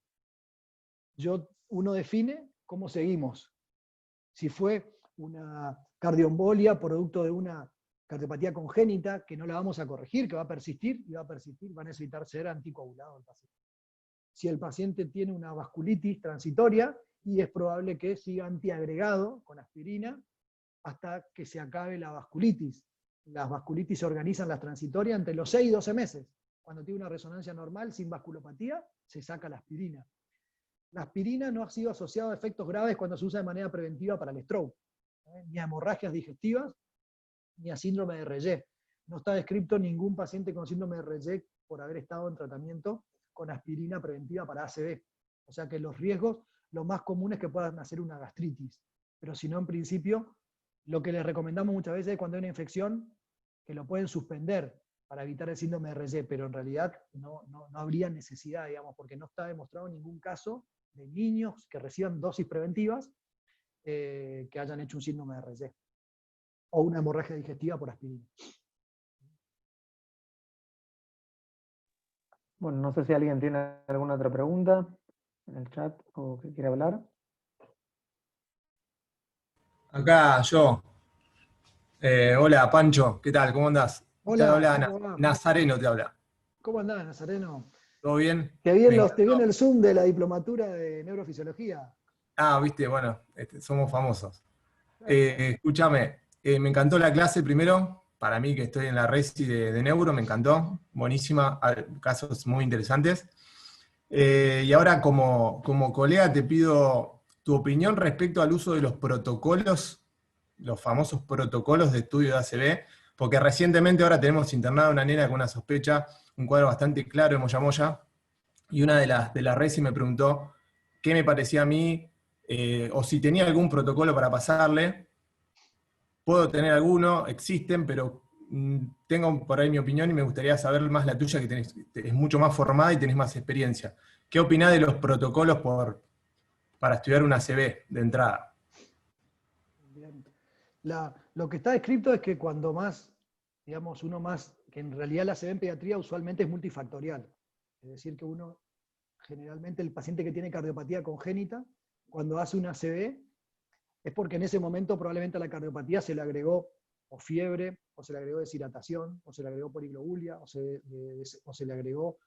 uno define cómo seguimos. Si fue una cardioembolia producto de una cardiopatía congénita que no la vamos a corregir, que va a persistir y va a necesitar ser anticoagulado el paciente. Si el paciente tiene una vasculitis transitoria, y es probable que siga antiagregado con aspirina hasta que se acabe la vasculitis. Las vasculitis se organizan, las transitorias, entre los 6 y 12 meses. Cuando tiene una resonancia normal, sin vasculopatía, se saca la aspirina. La aspirina no ha sido asociada a efectos graves cuando se usa de manera preventiva para el stroke, ni a hemorragias digestivas, ni a síndrome de Reye. No está descrito ningún paciente con síndrome de Reye por haber estado en tratamiento con aspirina preventiva para ACV. O sea que los riesgos, lo más común es que puedan hacer una gastritis. Pero si no, en principio, lo que les recomendamos muchas veces es cuando hay una infección, que lo pueden suspender para evitar el síndrome de Reye, pero en realidad no habría necesidad, digamos, porque no está demostrado ningún caso de niños que reciban dosis preventivas que hayan hecho un síndrome de Reye o una hemorragia digestiva por aspirina. Bueno, no sé si alguien tiene alguna otra pregunta en el chat o que quiera hablar. Acá yo. Hola, Pancho, ¿qué tal? ¿Cómo andás? Te Hola, habla ¿cómo va? Nazareno, te habla. ¿Cómo andás, Nazareno? ¿Todo bien? Te vi, Me te vi en encantó. el Zoom de la diplomatura de neurofisiología. Viste, bueno, somos famosos. Escúchame, me encantó la clase primero. Para mí, que estoy en la Resi de Neuro, me encantó. Buenísima, casos muy interesantes. Y ahora, como colega, te pido tu opinión respecto al uso de los protocolos, los famosos protocolos de estudio de ACV, porque recientemente ahora tenemos internada una nena con una sospecha, un cuadro bastante claro de moyamoya, y una de las Resi me preguntó qué me parecía a mí, o si tenía algún protocolo para pasarle. Puedo tener alguno, existen, pero tengo por ahí mi opinión y me gustaría saber más la tuya, que es mucho más formada y tenés más experiencia. ¿Qué opinás de los protocolos para estudiar una ACV de entrada? Bien. Lo que está descrito es que cuando más, digamos, uno más, que en realidad la ACV en pediatría usualmente es multifactorial. Es decir, que uno, generalmente el paciente que tiene cardiopatía congénita, cuando hace una ACV, es porque en ese momento probablemente a la cardiopatía se le agregó o fiebre, o se le agregó deshidratación, o se le agregó poliglobulia, o se le agregó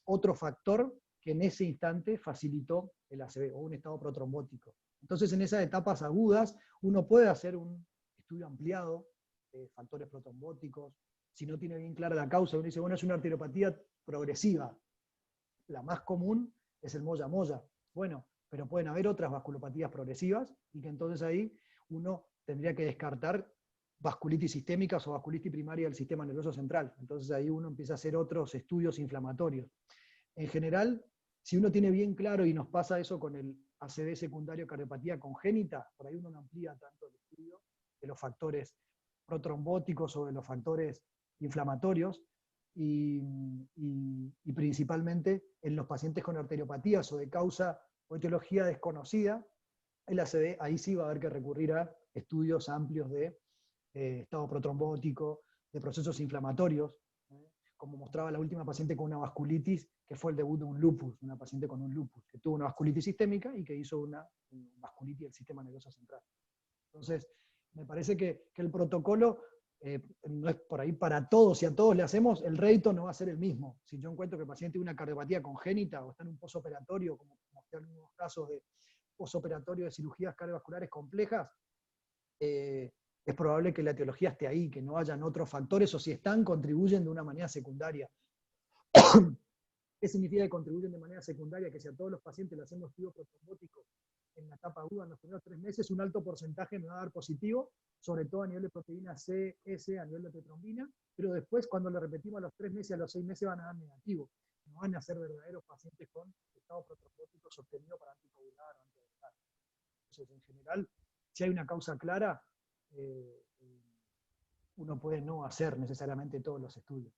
otro factor que en ese instante facilitó el ACV, o un estado protrombótico. Entonces, en esas etapas agudas, uno puede hacer un estudio ampliado de factores protrombóticos. Si no tiene bien clara la causa, uno dice, bueno, es una arteriopatía progresiva. La más común es el moya-moya. Bueno, pero pueden haber otras vasculopatías progresivas y que entonces ahí uno tendría que descartar vasculitis sistémicas o vasculitis primaria del sistema nervioso central. Entonces ahí uno empieza a hacer otros estudios inflamatorios. En general, si uno tiene bien claro, y nos pasa eso con el ACV secundario cardiopatía congénita, por ahí uno no amplía tanto el estudio de los factores protrombóticos o de los factores inflamatorios, y principalmente en los pacientes con arteriopatías o de causa o etiología desconocida, el ACV ahí sí va a haber que recurrir a estudios amplios de estado protrombótico, de procesos inflamatorios, como mostraba la última paciente con una vasculitis, que fue el debut de un lupus, una paciente con un lupus, que tuvo una vasculitis sistémica y que hizo una vasculitis del sistema nervioso central. Entonces, me parece que el protocolo no es por ahí para todos, si a todos le hacemos, el rédito no va a ser el mismo. Si yo encuentro que el paciente tiene una cardiopatía congénita o está en un posoperatorio, como mostré en algunos casos de posoperatorio de cirugías cardiovasculares complejas, es probable que la etiología esté ahí, que no hayan otros factores, o si están, contribuyen de una manera secundaria. ¿Qué significa que contribuyen de manera secundaria? Que si a todos los pacientes le hacemos estudio protrombótico en la etapa aguda en los primeros 3 meses, un alto porcentaje me va a dar positivo, sobre todo a nivel de proteína C, S, a nivel de tetrombina, pero después cuando le repetimos a los 3 meses, a los 6 meses van a dar negativo. No van a ser verdaderos pacientes con estado protrombótico sostenido para anticoagular o antiagregar. Entonces, en general, si hay una causa clara, uno puede no hacer necesariamente todos los estudios.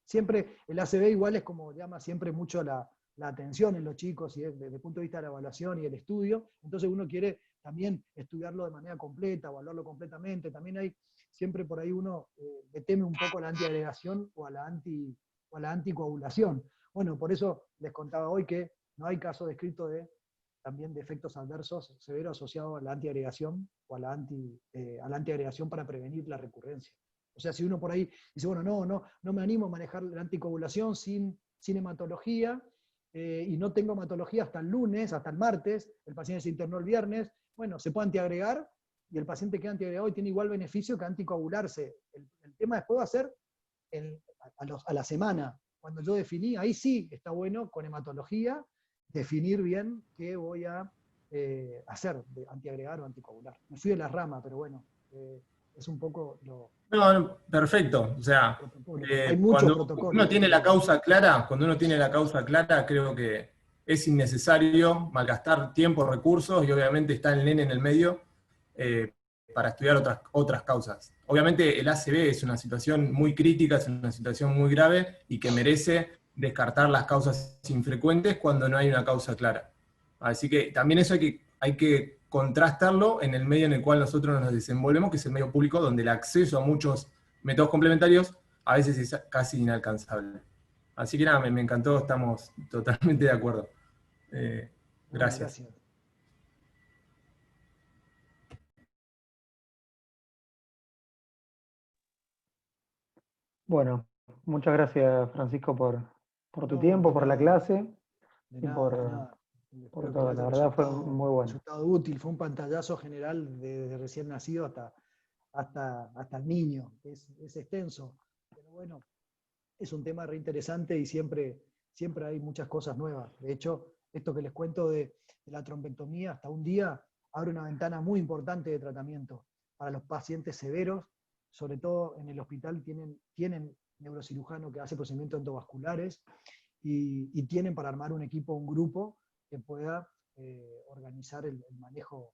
Siempre el ACV igual es como llama siempre mucho la atención en los chicos y desde el punto de vista de la evaluación y el estudio, entonces uno quiere también estudiarlo de manera completa, evaluarlo completamente. También hay, siempre por ahí uno le teme un poco a la antiagregación o a la anticoagulación. Bueno, por eso les contaba hoy que no hay caso descrito también de efectos adversos severos asociados a la antiagregación o a la antiagregación para prevenir la recurrencia. O sea, si uno por ahí dice, bueno, no me animo a manejar la anticoagulación sin hematología, y no tengo hematología hasta el lunes, hasta el martes, el paciente se internó el viernes, bueno, se puede antiagregar, y el paciente que antiagregado y tiene igual beneficio que anticoagularse. El tema después va a ser a la semana. Cuando yo definí, ahí sí está bueno con hematología, definir bien qué voy a hacer, de antiagregar o anticoagular. Me fui de la rama, pero bueno, es un poco lo... No, perfecto. O sea, Hay muchos cuando protocolos. uno tiene la causa clara, creo que es innecesario malgastar tiempo, recursos, y obviamente está el nene en el medio para estudiar otras causas. Obviamente el ACV es una situación muy crítica, es una situación muy grave, y que merece descartar las causas infrecuentes cuando no hay una causa clara. Así que también eso hay que contrastarlo en el medio en el cual nosotros nos desenvolvemos, que es el medio público, donde el acceso a muchos métodos complementarios a veces es casi inalcanzable. Así que nada, me encantó, estamos totalmente de acuerdo. Gracias. Gracias. Bueno, muchas gracias, Francisco, por tu No, tiempo, de por la nada, clase de y nada, de nada. por Espero que le todo. La haya verdad fue muy bueno. resultado útil. Fue un pantallazo general de recién nacido hasta el niño. Es extenso, pero bueno, es un tema re interesante y siempre hay muchas cosas nuevas. De hecho, esto que les cuento de la trombectomía hasta un día abre una ventana muy importante de tratamiento para los pacientes severos. Sobre todo en el hospital tienen neurocirujano que hace procedimientos endovasculares y tienen para armar un equipo, un grupo que pueda organizar el manejo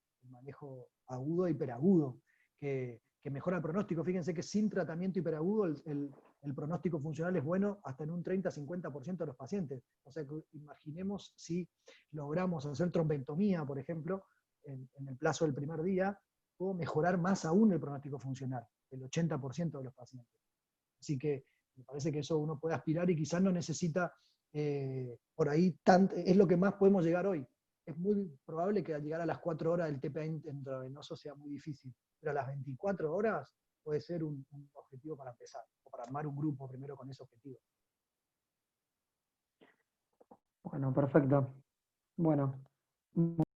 agudo e hiperagudo, que mejora el pronóstico. Fíjense que sin tratamiento hiperagudo el pronóstico funcional es bueno hasta en un 30-50% de los pacientes. O sea que imaginemos si logramos hacer trombectomía, por ejemplo, en el plazo del primer día, puedo mejorar más aún el pronóstico funcional, el 80% de los pacientes. Así que me parece que eso uno puede aspirar y quizás no necesita por ahí, es lo que más podemos llegar hoy. Es muy probable que al llegar a las 4 horas del TPA intravenoso sea muy difícil, pero a las 24 horas puede ser un objetivo para empezar, o para armar un grupo primero con ese objetivo. Bueno, perfecto. Bueno.